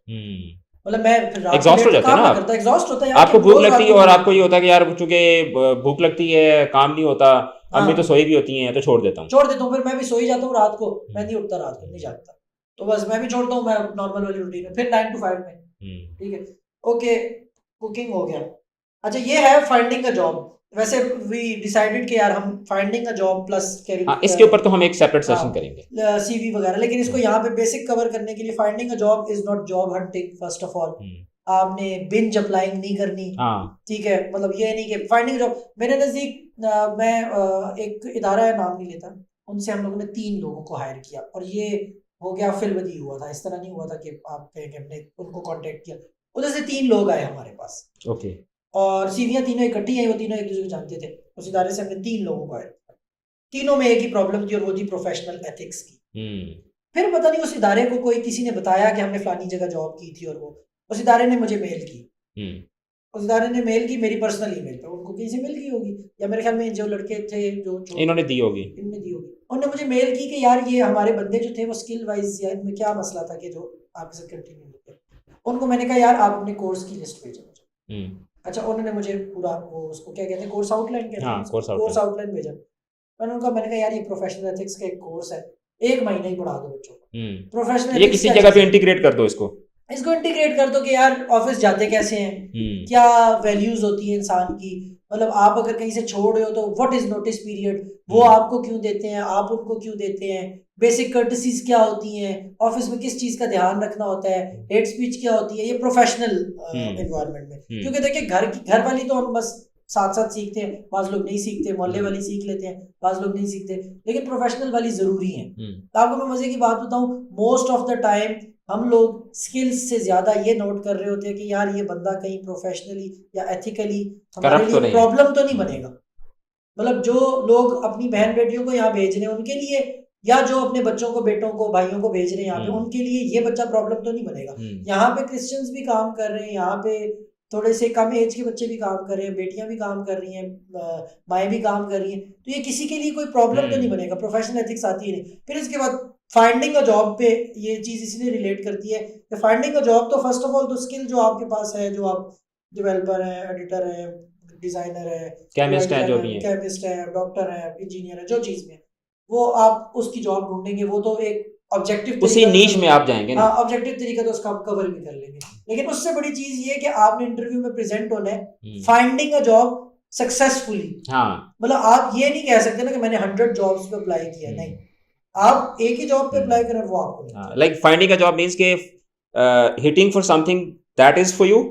मतलब मैं फिर एग्जॉस्ट हो जाते हैं ना आप, एग्जॉस्ट होता है यार, आपको भूख लगती है और आपको ये होता है कि यार चूंकि भूख लगती है काम नहीं होता, अम्मी तो सोई भी होती हैं तो छोड़ देता हूँ, फिर मैं भी सो ही जाता हूँ रात को, मैं नहीं उठता रात को, नहीं जागता, तो बस मैं भी छोड़ता हूँ, मैं नॉर्मल वाली रूटीन में, फिर 9 to 5 में, ठीक है, ओके कुकिंग हो गया। अच्छा ये है फाइंडिंग अ जॉब, वैसे वी डिसाइडेड कि यार हम फाइंडिंग अ जॉब प्लस इसके ऊपर तो हम एक सेपरेट सेशन करेंगे, सीवी वगैरह, लेकिन इसको यहाँ पे बेसिक कवर करने के लिए, finding a job is not job hunting first of all, आपने बिंज अप्लाइंग नहीं करनी, ठीक है, मतलब ये नहीं कि फाइंडिंग जॉब। मेरे नज़दीक मैं एक इदारा है, नाम नहीं लेता, उनसे हम लोगों ने 3 लोगों को हायर किया, और ये हो गया फिलवदी हुआ था, इस तरह नहीं हुआ था कि आप कहें कि हमने उनको कांटेक्ट किया, उधर से 3 लोग आए हमारे पास, ओके, और सीवियाँ तीनों इकट्ठी आई, वो तीनों एक दूसरे को जानते थे, उस इदारे से हमने 3 लोगों को हायर किया, तीनों में एक ही प्रॉब्लम थी और वो थी प्रोफेशनल एथिक्स की। फिर पता नहीं उस इदारे को कोई किसी ने बताया कि हमने फलानी जगह जॉब की थी, और वो उस इदारे ने मुझे मेल की, उस इदारे ने मेल की मेरी पर्सनल ईमेल पे, उनको कहीं से मिल गई होगी, या मेरे ख्याल में जो लड़के थे जो इन्होंने दी होगी, उन्होंने मुझे मेल की कि यार ये हमारे बंदे जो थे वो स्किल वाइज या इनमें क्या मसला था कि जो आपके साथ कंटिन्यू होते। उनको मैंने कहा यार आप अपने कोर्स की लिस्ट भेजो मुझे। अच्छा उन्होंने मुझे पूरा वो उसको क्या कहते हैं कोर्स आउटलाइन कहते हैं, कोर्स आउटलाइन भेजा। मैंने कहा यार ये प्रोफेशनल एथिक्स का एक कोर्स है, 1 महीना ही पढ़ा दो बच्चों को, प्रोफेशनल ये किसी जगह पे इंटीग्रेट कर दो, इसको इंटीग्रेट कर दो कि यार ऑफिस जाते कैसे हैं, क्या वैल्यूज होती है इंसान की, मतलब आप अगर कहीं से छोड़ रहे हो तो व्हाट इज नोटिस पीरियड, वो आपको क्यों देते हैं, आप उनको क्यों देते हैं, बेसिक कर्टसीज क्या होती हैं, ऑफिस में किस चीज का ध्यान रखना होता है, हेट स्पीच क्या होती है, ये प्रोफेशनल एनवायरनमेंट में। क्योंकि देखिए घर वाली तो हम बस साथ साथ सीखते हैं, बाज़ लोग नहीं सीखते, मोहल्ले वाली सीख लेते हैं, बाज़ लोग नहीं सीखते, लेकिन प्रोफेशनल वाली जरूरी है। तो आपको मैं मजे की बात बताऊं, मोस्ट ऑफ द टाइम हम लोग स्किल्स से ज्यादा ये नोट कर रहे होते हैं कि यार ये बंदा कहीं प्रोफेशनली या एथिकली हमारे लिए प्रॉब्लम तो नहीं बनेगा। मतलब जो लोग अपनी बहन बेटियों को यहाँ भेज रहे हैं उनके लिए, या जो अपने बच्चों को बेटों को भाइयों को भेज रहे हैं यहाँ पे, उनके लिए ये बच्चा प्रॉब्लम तो नहीं बनेगा। यहाँ पे क्रिश्चियंस भी काम कर रहे हैं, यहाँ पे थोड़े से कम एज के बच्चे भी काम कर रहे हैं, बेटियां भी काम कर रही हैं, माएँ भी काम कर रही हैं, तो ये किसी के लिए कोई प्रॉब्लम तो नहीं बनेगा, प्रोफेशनल एथिक्स आती है नहीं। फिर इसके बाद फाइंडिंग अ जॉब पे ये चीज़ इसलिए रिलेट करती है कि फाइंडिंग अ जॉब तो फर्स्ट ऑफ ऑल तो स्किल जो आपके पास है, जो आप डेवलपर है, एडिटर है, डिजाइनर है, केमिस्ट है, जो भी है, केमिस्ट है, डॉक्टर है, इंजीनियर है, जो चीज़ में वो आप उसकी जॉब ढूंढेंगे, वो तो एक ऑब्जेक्टिव उसी नीश में आप जाएंगे ना, ऑब्जेक्टिव तरीका तो उसका आप कवर भी कर लेंगे। लेकिन उससे बड़ी चीज ये कि आपने इंटरव्यू में प्रेजेंट होना है फाइंडिंग अ जॉब सक्सेसफुली। मतलब आप ये नहीं कह सकते ना कि मैंने 100 जॉब्स पे अप्लाई किया, नहीं, आप एक ही जॉब पे अप्लाई करें वो आपको like finding a job means के hitting for something that is for you,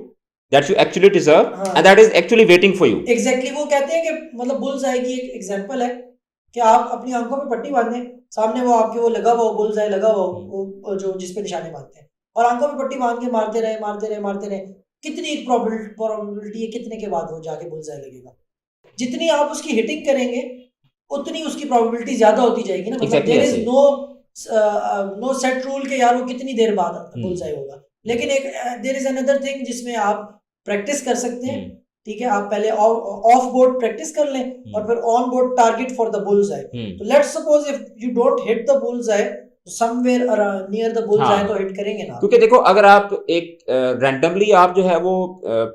that you actually deserve, and that is actually waiting for you. Exactly, वो कहते हैं कि मतलब बुल्स आई की एक एग्जांपल है कि आप अपनी आंखों पे पट्टी बांधें, सामने वो आपके वो लगा हुआ बुल्स आई लगा हुआ वो जो जिस पे निशाने मारते हैं, और आंखों पे पट्टी बांध के मारते रहे, कितनी प्रोबेबिलिटी है कितने के बाद वो जाके बुल्स आई लगेगा। जितनी आप उसकी हिटिंग करेंगे उतनी उसकी प्रोबेबिलिटी ज्यादा होती जाएगी ना। मतलब there is no set rule के यार वो कितनी देर बाद बुल्स आई होगा। लेकिन एक देयर इज अनदर थिंग जिसमें आप प्रैक्टिस कर सकते हैं, ठीक है, आप पहले ऑफ बोर्ड प्रैक्टिस कर लें और फिर on board target for the bull's eye. तो let's suppose if you don't hit the bull's eye, somewhere near the bull's eye तो हिट करेंगे ना। क्योंकि देखो अगर आप एक रैंडमली आप जो है वो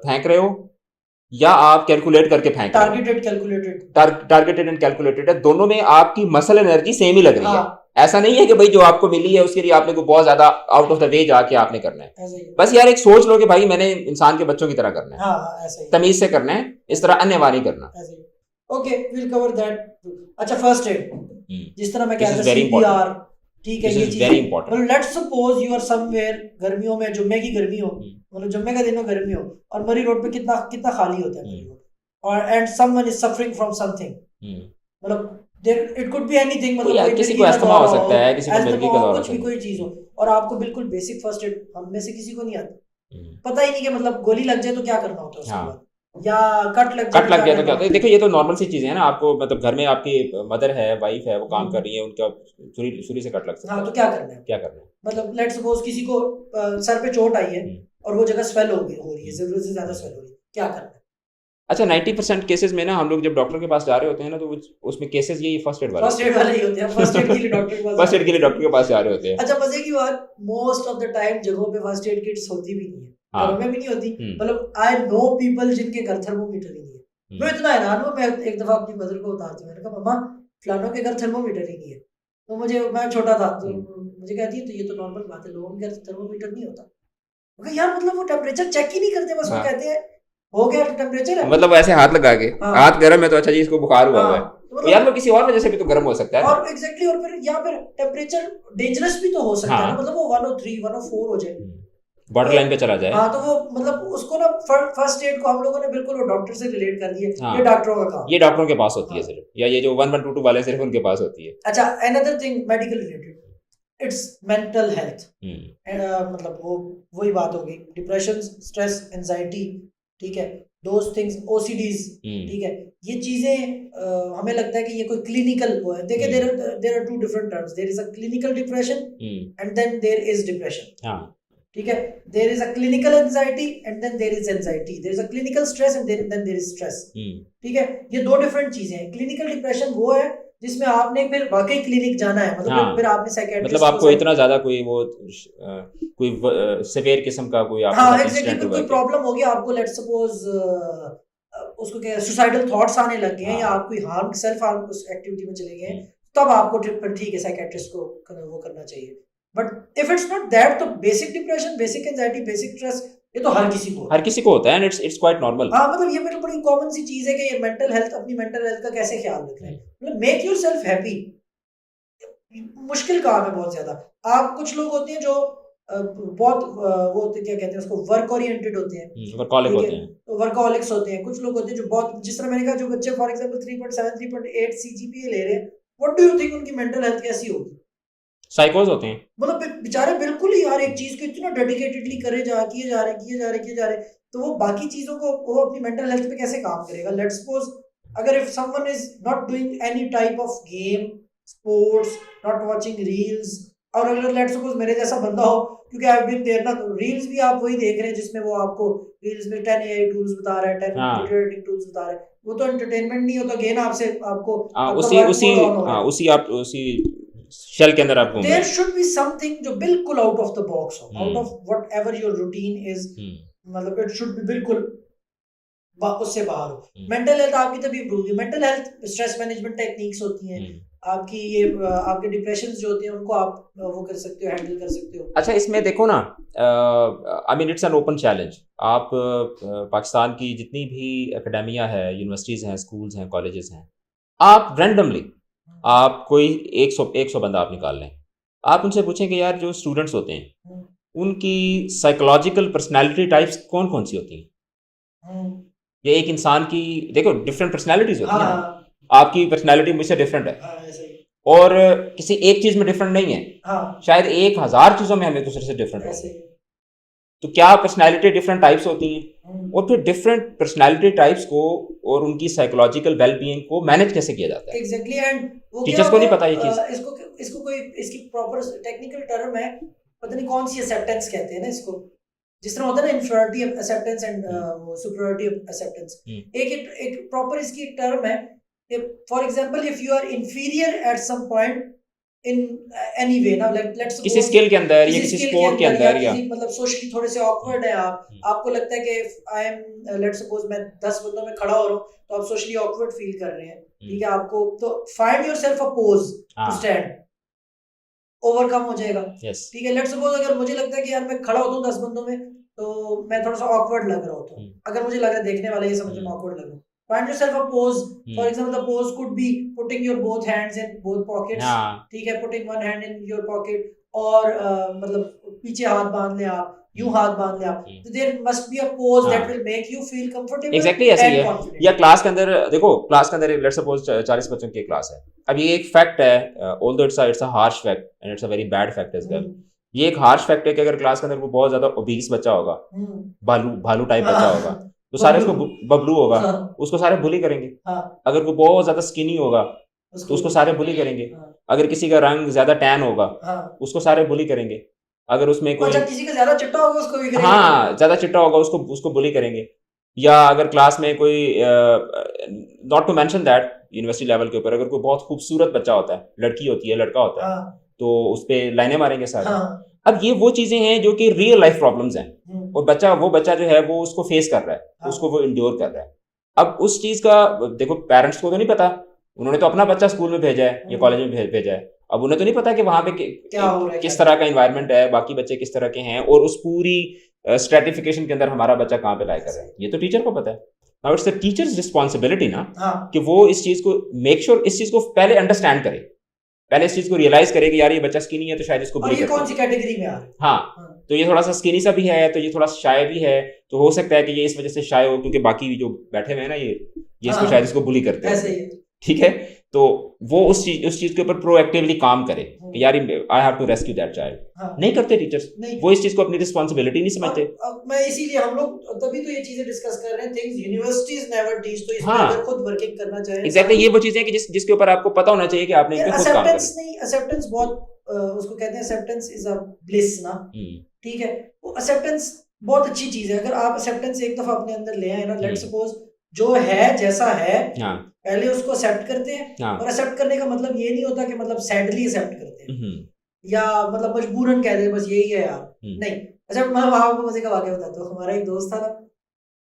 फेंक रहे हो या आप कैलकुलेट करके फेंक रहे हो, टारगेटेड एंड कैलकुलेटेड है, दोनों में आपकी मसल एनर्जी सेम ही लग रही है। ऐसा नहीं है कि भाई जो आपको मिली है उसके लिए आपने को बहुत ज्यादा आउट ऑफ द वे जाके आपने करना है। बस यार एक सोच लो कि भाई मैंने इंसान के बच्चों की तरह करना है, तमीज से करना है, इस तरह अन्यथा नहीं करना। Okay, will cover that. अच्छा, फर्स्ट एड, जिस तरह मैं कह रहा था सीपीआर, ठीक है, ये चीज वेरी इंपॉर्टेंट। मतलब let's suppose you are somewhere, गर्मियों में, जुम्मे की गर्मी हो, मतलब जुम्मे का दिन हो, गर्मी हो, और मरी रोड पे कितना खाली होता है मरी रोड, और and someone is suffering from something, मतलब इट कुड बी एनीथिंग, मतलब यार कोई किसी मिर्गी को का अस्थमा हो दौरा सकता है, किसी को मिर्गी अस्थमा का हो, दौरा हो कुछ भी सकता कोई चीज हो, और आपको बिल्कुल बेसिक फर्स्ट एड हम में से किसी को नहीं आता, है। पता ही नहीं कि मतलब गोली लग जाए तो क्या करना होता है उसके हाँ, बाद, या कट लग जाए कट तो लग क्या गया तो करना क्या होता है? होता देखो ये तो नॉर्मल सी चीजें हैं ना, आपको मतलब घर में आपकी मदर है, वाइफ है, वो काम कर है। रही है, उनका छुरी छुरी से कट लग सकता हाँ, है, तो क्या करना है, क्या करना है? मतलब लेट सपोज किसी को सर पे चोट आई है हम्म, और वो जगह स्वेल हो रही है, हम्म, जरूरत से ज्यादा हम्म। स्वेल हो रही है, क्या करना है? अच्छा 90% केसेस में ना हम लोग जब डॉक्टर के पास जा रहे होते हैं ना, तो उसमें केसेस यही फर्स्ट एड वाले फर्स्ट एड वाले ही होते हैं, फर्स्ट एड के लिए डॉक्टर के पास फर्स्ट जा एड रहे के लिए होते डॉक्टर के पास जा रहे होते हैं। हैं। अच्छा, मजे की बात, मोस्ट ऑफ द टाइम जगहों पे फर्स्ट एड किट्स होती भी नहीं है, हाँ। घरों में भी नहीं होती, हम्म, मतलब आई नो पीपल जिनके घर थर्मोमीटर ही नहीं है। मैं हम्म, इतना हैरान हूँ, मैं एक दफा अपनी मदर को बताती हूँ, मैंने कहा मम्मा फलानों के घर थर्मोमीटर ही नहीं है, तो मुझे, मैं छोटा था तो मुझे कहती है तो ये तो नॉर्मल बात है, लोगों के घर थर्मोमीटर नहीं होता। मैं कहा, यार मतलब वो टेम्परेचर चेक ही नहीं करते, बस वो हाँ। कहते हैं हो गया टेम्परेचर है। मतलब ऐसे हाथ लगा के, हाँ हाथ गर्म है तो अच्छा जी इसको बुखार हुआ हुआ है, हाँ, तो तो यार वो मतलब किसी और वजह से भी तो गर्म हो सकता है ना। और एग्जैक्टली, और फिर या फिर टेम्परेचर डेंजरस भी तो हो सकता है ना, हाँ, मतलब वो 103 104 हो जाए, बॉर्डर तो लाइन पे चला जाए। हाँ, तो वो मतलब उसको ना फर्स्ट एड को हम लोगों ने बिल्कुल वो डॉक्टर से रिलेट कर दिया, हाँ, ये डॉक्टरों का काम ये है। डॉक्टरों के पास होती है हाँ, सिर्फ, या ये जो 1122 वाले सिर्फ उनके पास होती है। अच्छा, another thing medical related, it's mental health, मतलब वो वही बात होगी, डिप्रेशन, स्ट्रेस, एंजाइटी, ठीक है, दोज थिंग्स, ओसीडीज, ठीक है, ये चीजें हमें लगता है कि ये कोई क्लिनिकल वो है, देखिए there are two different terms, there is a clinical depression and then there is depression, हाँ, ठीक है, there is a clinical anxiety and then there is anxiety, there is a clinical stress and then there is stress, ठीक है, ये दो different चीजें हैं। Clinical depression वो है जिसमें आपने फिर वाकई क्लिनिक जाना है, मतलब हाँ, फिर आपने मतलब साइकेट्रिस्ट आपको इतना ज्यादा कोई वो कोई सिवियर किस्म का कोई आपके हाँ साथ एग्जैक्टली, इंसिडेंट फिर हुआ कोई है क्या? प्रॉब्लम हो गया आपको, लेट सपोज उसको क्या सुसाइडल थॉट्स आने लग गए हैं, या हाँ, आप कोई हार्म सेल्फ हार्म उस एक्टिविटी में चले गए हैं, हम्म, तब आपको फिर ठीक है साइकेट्रिस्ट को वो करना चाहिए, but if it's not that, तो basic depression, basic anxiety, basic stress, ये तो हर किसी को होता हर है। किसी को होता है, एंड इट्स क्वाइट नॉर्मल। हाँ, मतलब ये मेरे बड़ी कॉमन सी चीज है कि ये मेंटल हेल्थ, अपनी मेंटल हेल्थ का कैसे ख्याल रखना है, मतलब मेक योरसेल्फ हैप्पी, मुश्किल काम है बहुत ज्यादा। आप कुछ लोग होते हैं जो बहुत वो होते हैं, क्या कहते हैं उसको, वर्क ओरिएंटेड होते हैं, वर्कaholic ठीक है, होते हैं। तो वर्कहॉलिक्स होते हैं, कुछ लोग होते हैं जो बहुत, जिस तरह मैंने कहा, जो बच्चे फॉर एग्जांपल 3.7 3.8 सीजीपीए ले रहे हैं, व्हाट डू यू थिंक उनकी मेंटल हेल्थ कैसी होगी? साइकोज होते हैं। मतलब बेचारे बिल्कुल ही यार एक चीज को इतना डेडिकेटेडली किए जा रहे, तो वो बाकी चीजों को, वो अपनी मेंटल हेल्थ पे कैसे काम करेगा? लेट्स सपोज अगर if someone is not doing any type of game, sports, not watching reels, और अगर लेट्स सपोज मेरे जैसा बंदा हो, क्योंकि आई हैव बीन देयर ना, तो रील्स भी आप वही देख रहे हैं जिसमें वो आपको रील्स में 10 एआई टूल्स बता रहा है, 10 हाँ, वीडियो एडिटिंग टूल्स बता रहा है, वो तो एंटरटेनमेंट नहीं होता, गेन आपसे आपको हाँ, आपका उसी वर्क उसी मोड ऑन हो रहा हाँ, है। उसी आप उसी शेल के अंदर आप घूम रहे देयर हैं। शुड बी समथिंग जो बिल्कुल आउट ऑफ द बॉक्स हो, out hmm, of whatever your routine is, मतलब इट शुड बी बिल्कुल उससे बाहर हो। हम्म, मेंटल हेल्थ आपकी तभी इंप्रूव होगी, mental health stress management techniques होती हैं आपकी, ये आपके डिप्रेशन जो होते हैं उनको आप वो कर सकते हो, हैंडल कर सकते हो। अच्छा इसमें देखो ना, I mean it's an open challenge. आप पाकिस्तान की जितनी भी एकेडमिया है, यूनिवर्सिटीज़ हैं, स्कूल्स हैं, कॉलेजेस हैं, आप रैंडमली आप कोई 100 बंदा आप निकाल लें, आप उनसे पूछें कि यार जो स्टूडेंट्स होते हैं हम्म, उनकी साइकोलॉजिकल पर्सनैलिटी टाइप्स कौन कौन सी होती हैं? हम्म, ये एक इंसान की, देखो डिफरेंट पर्सनैलिटीज होती हाँ है ना, हाँ आपकी पर्सनैलिटी मुझसे डिफरेंट है, हाँ, ऐसे ही, और किसी एक चीज़ में डिफरेंट नहीं है, हाँ शायद 1000 चीज़ों में हम एक दूसरे से डिफरेंट ऐसे होंगे। ही, तो क्या पर्सनैलिटी डिफरेंट टाइप्स होती हैं, हम्म, और फिर डिफरेंट पर्सनैलिटी टाइप्स को और उनकी साइकोलॉजिकल वेलबीइंग को मैनेज कैसे किया जाता है? एग्जैक्टली, एंड वो क्या टीचर्स को होता नहीं है, पता ये चीज़। इसको इसको कोई, इसकी प्रॉपर टेक्निकल टर्म है, पता नहीं कौन सी एक्सेप्टेंस कहते हैं ना इसको, जिस तरह होता है ना inferiority acceptance and superiority acceptance, एक प्रॉपर इसकी एक टर्म है, for example if you are inferior at some point in any way, ना लेट्स किसी सपोज स्किल के अंदर या किसी किसी स्किल के स्पोर्ट के अंदर, या अंदर या किसी मतलब सोशली थोड़े से ऑकवर्ड है आप, आपको लगता है कि आई एम, लेट्स सपोज मैं 10 बंदों में खड़ा हो रहा हूँ, तो आप सोशली ऑकवर्ड फील कर रहे हैं, ठीक है, आपको तो find yourself a pose to stand, overcome हो जाएगा, यस, ठीक है। लेट्स सपोज अगर मुझे लगता है कि यार मैं खड़ा होता हूँ 10 बंदों में, तो मैं थोड़ा सा ऑकवर्ड लग रहा होता हूँ, अगर मुझे लग रहा है देखने वाले ये समझ में ऑकवर्ड लग रहा है, find yourself a pose, for example the pose could be putting your both hands in both pockets, हाँ, ठीक है, putting one hand in your pocket, और मतलब पीछे हाथ बांध ले आप, यूं हाथ बांध लिया, तो there must be a pose that will make you feel comfortable. Exactly ऐसे ही है। या क्लास के अंदर देखो, क्लास के अंदर लेट्स सपोज 40 बच्चों की क्लास है। अब ये एक फैक्ट है, although it's a harsh fact and it's a very bad fact as well. ये एक हार्श फैक्ट है कि अगर क्लास के अंदर वो बहुत ज्यादा ओबीस बच्चा होगा, भालू टाइप बच्चा होगा, तो सारे उसको बबलू होगा, उसको सारे बुली करेंगे। अगर वो बहुत ज्यादा स्किनी होगा तो उसको सारे बुली करेंगे। अगर किसी का रंग ज्यादा टैन होगा उसको सारे बुली करेंगे। अगर उसमें कोई किसी का ज्यादा चिट्टा होगा उसको भी करेंगे। हाँ, ज्यादा चिट्टा होगा उसको बुली करेंगे। या अगर क्लास में कोई not to mention that university level के ऊपर अगर कोई बहुत खूबसूरत बच्चा होता है, लड़की होती है, लड़का होता है, तो उस पे लाइनें मारेंगे सारे। अब ये वो चीजें हैं जो कि रियल लाइफ प्रॉब्लम्स हैं, और वो बच्चा जो है वो उसको फेस कर रहा है, उसको वो इंड्योर कर रहा है। अब उस चीज का देखो, पेरेंट्स को तो नहीं पता, उन्होंने तो अपना बच्चा स्कूल में भेजा है या कॉलेज में भेजा है। अब उन्हें तो नहीं पता कि वहां पे किस तरह का एनवायरनमेंट है, बाकी बच्चे किस तरह के हैं, और उस पूरी स्ट्रेटिफिकेशन के अंदर हमारा बच्चा कहाँ पे लाइक कर रहा है, ये तो टीचर को पता है। Now it's the teachers responsibility ना, कि वो इस चीज को मेक श्योर इस चीज को पहले अंडरस्टैंड करे, पहले इस चीज को रियलाइज करे कि यार ये बच्चा स्किनी है तो शायद इसको ये कौन सी कैटेगरी में आ रहा है। हाँ, तो ये थोड़ा सा स्किनी सा भी है, तो ये थोड़ा शाय भी है, तो हो सकता है कि ये इस वजह से शाय हो क्योंकि बाकी जो बैठे हुए हैं ना ये इसको शायद इसको बुली करते हैं, ठीक है। तो वो उस चीज के ऊपर प्रोएक्टिवली काम करे कि यार I have to rescue that child. नहीं करते टीचर्स, वो इस चीज को अपनी रिस्पांसिबिलिटी नहीं समझते। मैं इसीलिए हम लोग तभी तो ये चीजें डिस्कस कर रहे हैं, थिंग्स यूनिवर्सिटीज नेवर टीच, तो इसमें अगर खुद वर्किंग करना चाहिए। एग्जैक्टली, ये वो चीजें हैं कि जिसके ऊपर आपको पता होना चाहिए कि आपने इस पे खुद काम करना है। एक्सेप्टेंस बहुत उसको कहते हैं, एक्सेप्टेंस इज अ ब्लिस ना, ठीक है। वो एक्सेप्टेंस बहुत अच्छी चीज है। अगर आप एक्सेप्टेंस एक दफा अपने अंदर ले आए ना, लेट्स सपोज जो है जैसा है पहले उसको एक्सेप्ट करते हैं, और एक्सेप्ट करने का मतलब ये नहीं होता कि मतलब सैडली एक्सेप्ट करते हैं या मतलब मजबूरन कह दे बस यही है यार, नहीं। अच्छा, मैं वहां को मजे का वाकया बताता हूँ। हमारा एक दोस्त था ना,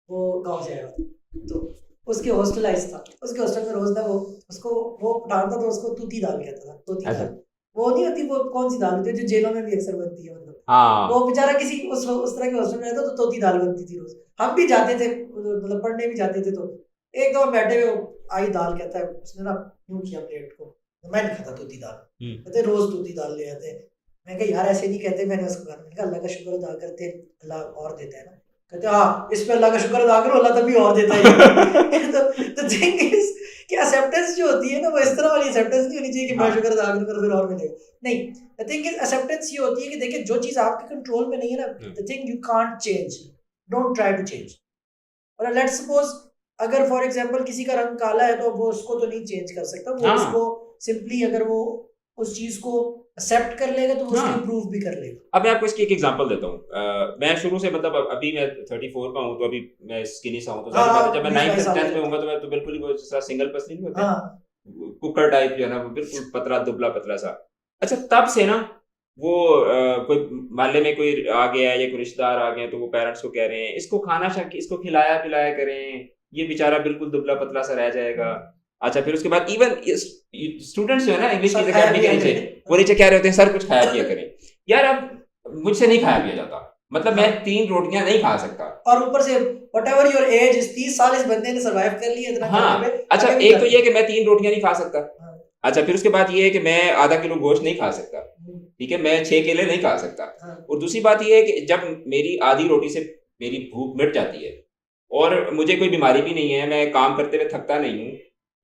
वो गांव से आया था, तो उसके हॉस्टलाइज था, उसके हॉस्टल में रोज ना वो डालता तो उसको तूती दाल कहता था। तूती दाल वो नहीं होती, वो कौन सी दाल होती है जो जेलों में भी अक्सर बनती है, मतलब वो बेचारा किसी उस तरह के हॉस्टल में रहता तो तूती दाल बनती थी रोज। हम भी जाते थे, मतलब पढ़ने भी जाते थे, तो एक दो बैठे हुए आई दाल, कहता है उसने ना यूं किया प्लेट को, तो मैं नहीं खाता तूती दाल, कहते रोज तूती दाल ले आते हैं। मैं कहा यार ऐसे नहीं कहते, मैंने उसको कहा अल्लाह का शुक्र अदा करते, अल्लाह और देता है ना। कहते हाँ, इस पे अल्लाह का शुक्र अदा करो, अल्लाह तभी और देता है। तो थिंग इज कि एक्सेप्टेंस जो होती है ना, वो इस तरह वाली एक्सेप्टेंस नहीं होनी चाहिए कि मैं शुक्र अदा करूं फिर और मिलेगा, नहीं। द थिंग इज एक्सेप्टेंस ये होती है कि देखिए जो चीज आपके कंट्रोल में नहीं है ना, the thing you can't change, don't try to change. और लेट्स सपोज अगर फॉर एग्जांपल किसी का रंग काला है तो वो उसको तो नहीं चेंज कर सकता, वो उसको सिंपली अगर वो उस चीज को एक्सेप्ट कर लेगा तो उसको इंप्रूव भी कर लेगा। अब मैं आपको इसकी एक एग्जांपल देता हूँ। मैं शुरू से मतलब अभी मैं 34 का हूँ, तो अभी मैं स्किनी सा हूँ, तो जब मैं 9th 10th में होऊंगा तो मैं तो बिल्कुल ही वो जैसा सिंगल पर्सन नहीं होता, कुकर टाइप जो है ना, वो बिल्कुल पतला दुबला पतला सा। अच्छा, तब से ना वो कोई मोहल्ले में कोई आ गया या कोई रिश्तेदार आ गए तो वो पेरेंट्स को कह रहे हैं इसको खाना इसको खिलाया पिलाया करें, ये बेचारा बिल्कुल दुबला पतला सा रह जाएगा। अच्छा, फिर उसके बाद इवन स्टूडेंट्स जो है ना इंग्लिश की अकेडमी के नीचे, वो नीचे कह रहे होते हैं सर कुछ खाया पिया करें। यार अब मुझसे नहीं खाया पिया जाता, मतलब मैं 3 रोटियां नहीं खा सकता, और ऊपर say whatever your age is 30 साल इस बंदे ने सरवाइव कर लिया इतना। हाँ, अच्छा, एक तो ये कि मैं 3 रोटियां नहीं खा सकता। अच्छा, फिर उसके बाद ये है कि मैं आधा किलो गोश्त नहीं खा सकता, ठीक है, मैं 6 केले नहीं खा सकता। और दूसरी बात ये है कि जब मेरी आधी रोटी से मेरी भूख मिट जाती है और मुझे कोई बीमारी भी नहीं है, मैं काम करते हुए थकता नहीं हूँ,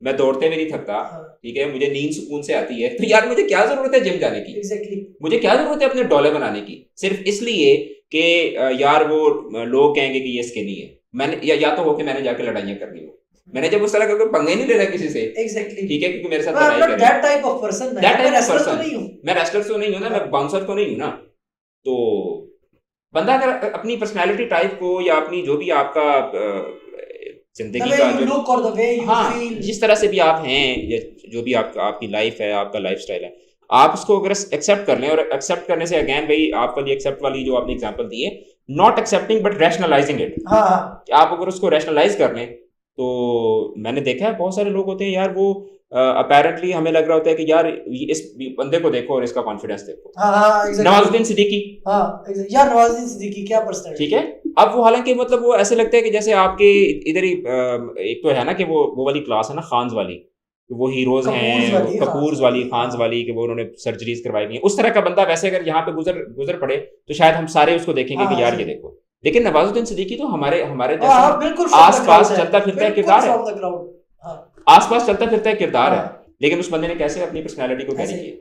मैं दौड़ते हुए नहीं थकता, ठीक है, मुझे नींद सुकून से आती है, तो यार मुझे क्या जरूरत है जिम जाने की? Exactly. मुझे क्या जरूरत है अपने डोले बनाने की सिर्फ इसलिए कि यार वो लोग कहेंगे कि ये स्किनी है। मैंने या तो हो कि मैंने जाके लड़ाइयाँ करनी हो, मैंने जब उस तरह का कोई पंगे नहीं लेना किसी से, ठीक है, क्योंकि मेरे साथ लड़ाई करें। That type of person, मैं रेसलर तो नहीं हूँ, मैं रेसलर तो नहीं हूँ ना, मैं बाउंसर तो नहीं हूँ ना। तो बंदा अगर अपनी पर्सनैलिटी टाइप को या अपनी जो भी आपका जिंदगी का जो हाँ जिस तरह से भी आप हैं या जो भी आपकी लाइफ है, आपका लाइफस्टाइल है, आप उसको अगर एक्सेप्ट कर लें, और एक्सेप्ट करने से अगेन भाई आप वाली एक्सेप्ट वाली जो आपने एग्जांपल दी है, not accepting but rationalising it. आप अगर उसको रैशनलाइज कर लें, तो मैंने देखा है बहुत सारे लोग होते हैं यार, वो अपेरेंटली हमें लग रहा होता है कि यार इस बंदे को देखो और इसका कॉन्फिडेंस देखो। नवाजुद्दीन सिद्दीकी, यार नवाजुद्दीन सिद्दीकी क्या पर्सनैलिटी, ठीक है। अब वो हालांकि मतलब वो ऐसे लगता है कि जैसे आपके इधर ही एक तो है ना कि वो वाली क्लास है ना खान्स वाली, वो हीरोज हैं, कपूर्स वाली, खान्स वाली, कि वो उन्होंने सर्जरीज करवाई हुई है, उस तरह का बंदा वैसे अगर यहाँ पे गुजर पड़े तो शायद हम सारे उसको देखेंगे कि यार ये देखो। लेकिन नवाजुद्दीन सिद्दीकी तो हमारे जैसा आसपास चलता फिरता है किरदार है, आसपास चलता फिरता है किरदार है, लेकिन उस बंदे ने कैसे अपनी पर्सनैलिटी को कैरी किया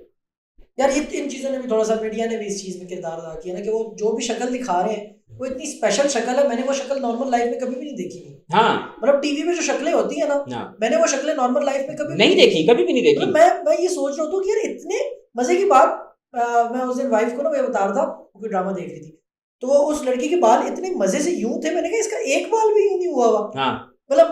यार। ये इन चीजों ने भी थोड़ा सा, मीडिया ने भी इस चीज में किरदार अदा किया ना, कि वो जो भी शक्ल दिखा रहे हैं वो इतनी स्पेशल शक्ल है, मैंने वो शक्ल नॉर्मल लाइफ में कभी भी नहीं देखी। हाँ, मतलब टीवी में जो शक्लें होती है ना, मैंने वो शक्लें नॉर्मल लाइफ में कभी नहीं देखी, कभी भी नहीं देखी। मैं ये सोच रहा हूँ कि यार इतने मजे की बात, मैं उस दिन वाइफ को ना मैं बता रहा था, कोई ड्रामा देख रही थी, तो वो उस लड़की के बाल इतने मजे से यूं थे, मैंने कहा इसका एक बाल भी यूं नहीं हुआ हुआ। मतलब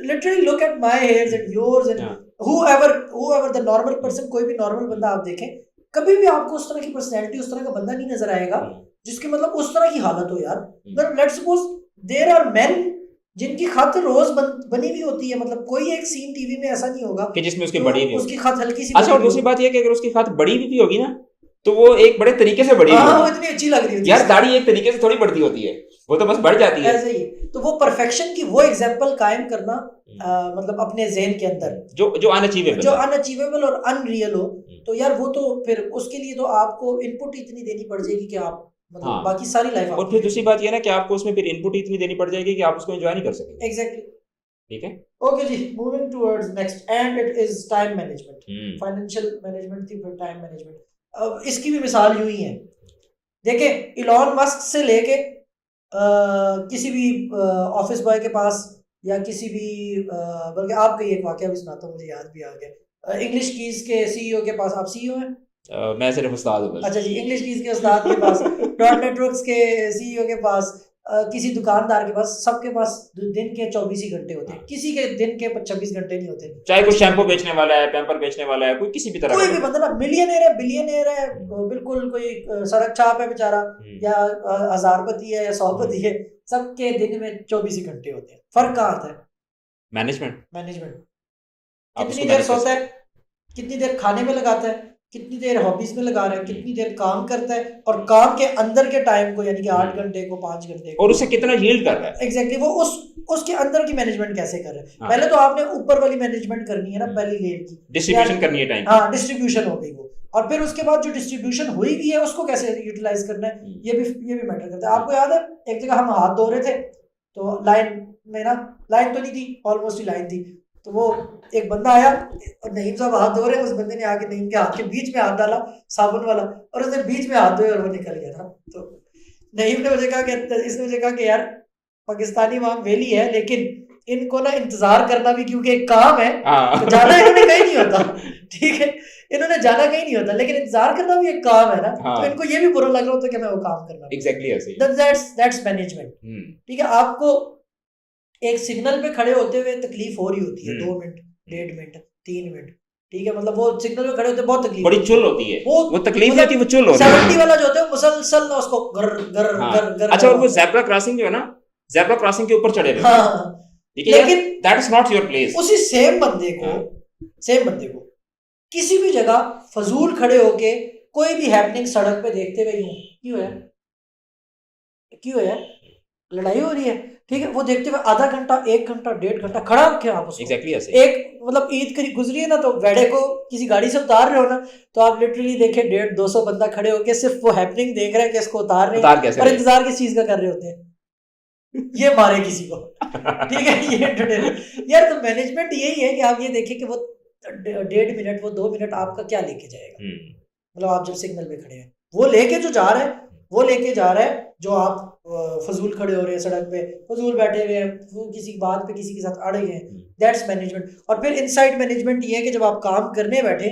literally look at my hairs and yours and whoever the normal person, कोई भी नॉर्मल बंदा आप देखें, कभी भी आपको उस तरह की पर्सनैलिटी, उस तरह का बंदा नहीं नजर आएगा जिसकी मतलब उस तरह की हालत हो यार। मतलब let's suppose there are men जिनकी खत रोज बनी हुई होती है, मतलब कोई एक सीन टीवी में ऐसा नहीं होगा कि जिसमें उसकी बड़ी भी उसकी खत हल्की सी। अच्छा, और दूसरी बात ये कि अगर उसकी खत बड़ी भी होगी ना तो वो एक बड़े तरीके से बड़ी वो इतनी अच्छी लग रही होती है यार। दाढ़ी एक तरीके से थोड़ी बढ़ती होती है, वो तो बस बढ़ जाती है ऐसे ही। तो वो परफेक्शन की वो एग्जांपल कायम करना, मतलब अपने ज़हन के अंदर जो अनअचीवेबल और अनरियल हो, तो यार वो तो फिर उसके लिए तो आपको इनपुट इतनी देनी पड़ जाएगी कि आप मतलब बाकी सारी लाइफ। और फिर दूसरी बात ये ना कि आपको उसमें फिर इनपुट इतनी देनी पड़ जाएगी कि आप उसको एंजॉय नहीं कर सकेंगे। एग्जैक्टली। ठीक है, ओके जी, moving towards next, and it is time management. Financial management थी, फिर टाइम मैनेजमेंट। अब इसकी भी मिसाल यूं ही है, देखिए इलॉन मस्क से लेके किसी भी ऑफिस बॉय के पास, या किसी भी बल्कि आपका एक वाकया भी सुनाता हूँ, मुझे याद भी आ गया। इंग्लिश कीज के सीईओ के पास, आप सीईओ हैं? मैं सिर्फ उस्ताद हूँ। अच्छा जी, इंग्लिश कीज के उस्ताद के पास, डॉट नेटवर्क्स के सीईओ के पास, किसी दुकानदार के पास, सबके पास दिन के 24 ही घंटे होते हैं, किसी के दिन के 26 घंटे नहीं होते। चाहे कोई शैम्पू बेचने वाला है, पैम्पर बेचने वाला है, कोई किसी भी तरह, कोई भी बंदा ना, मिलियनेयर है, बिलियनेयर है, बिल्कुल कोई सड़क छाप है बेचारा, या हजारपति है या सौपति है, सबके दिन में 24 ही घंटे होते हैं। फर्क कहाँ आता है? मैनेजमेंट। कितनी देर सोता है, कितनी देर खाने में लगाता है, कितनी देर हॉबीज में लगा रहा है, कितनी देर काम करता है, और काम के अंदर के टाइम को, यानी कि 8 घंटे को, 5 घंटे को, और उसे कितना यील्ड कर रहा है। एग्जैक्टली, वो उसके अंदर की मैनेजमेंट कैसे कर रहे हैं। पहले तो आपने ऊपर वाली मैनेजमेंट करनी है ना, पहली लेयर की डिस्ट्रीब्यूशन करनी है टाइम। हाँ, डिस्ट्रीब्यूशन हो गई वो, और फिर उसके बाद जो डिस्ट्रीब्यूशन हुई भी है उसको कैसे यूटिलाइज करना है, ये भी मैटर करता है। आपको याद है एक जगह हम हाथ धो रहे थे, तो लाइन में ना, लाइन तो नहीं थी, ऑलमोस्ट ही लाइन थी, तो वो एक बंदा आया और नईम साहब हाथ धो रहे, उस बंदे ने आके नईम के हाथ के बीच में हाथ डाला, साबुन वाला, और उसने बीच में हाथ धोए और वो निकल गया था। तो नईम ने मुझे कहा कि, इसने मुझे कहा कि यार पाकिस्तानी वहाँ वेली है, लेकिन इनको ना इंतजार करना भी क्योंकि एक काम है, तो जाना इन्होंने कहीं नहीं होता। ठीक है, इन्होंने जाना कहीं नहीं होता, लेकिन इंतजार करना भी एक काम है ना, तो इनको ये भी बुरा लग रहा होता कि मैं वो काम करना। एग्जैक्टली ऐसे ही। That's management. ठीक है, आपको एक सिग्नल पे खड़े होते हुए तकलीफ हो रही होती है, 2 मिनट, 1.5 मिनट, 3 मिनट, ठीक है, मतलब वो सिग्नल पे खड़े होते बहुत तकलीफ, बड़ी चुल होती है, वो तकलीफ नहीं होती, वो चुल होती है। 70 वाला जो होता है मुसलसल ना उसको गर गर गर गर। अच्छा, और वो ज़ेब्रा क्रॉसिंग जो है ना, ज़ेब्रा क्रॉसिंग के ऊपर चढ़े हुए, लेकिन that is not your place. उसी सेम बंदे को किसी भी जगह फजूल खड़े होके कोई भी हैपनिंग सड़क पे देखते हुए यूं क्यों है लड़ाई हो रही है, ठीक है, वो देखते हुए आधा घंटा, 1 घंटा, 1.5 घंटा खड़ा रखे आप उसको। Exactly ऐसे। एक मतलब ईद करीब गुजरी है ना, तो वेड़े को किसी गाड़ी से उतार रहे हो ना, तो आप लिटरली देखे 150-200 बंदा खड़े होके सिर्फ वो हैपनिंग देख रहे हैं कि इसको उतार रहे हैं, और इंतजार किस चीज का कर रहे होते हैं, ये मारे किसी को। ठीक है, ये यार तो मैनेजमेंट यही है कि आप ये देखें कि वो 1.5 मिनट, वो 2 मिनट आपका क्या लेके जाएगा। मतलब आप जब सिग्नल पे खड़े हैं, वो लेके जो जा रहा है, जो आप फजूल खड़े हो रहे हैं सड़क पे, फजूल बैठे हुए हैं, वो किसी बात पे किसी के साथ अड़े हैं, दैट्स मैनेजमेंट। और फिर इनसाइड मैनेजमेंट ये है कि जब आप काम करने बैठे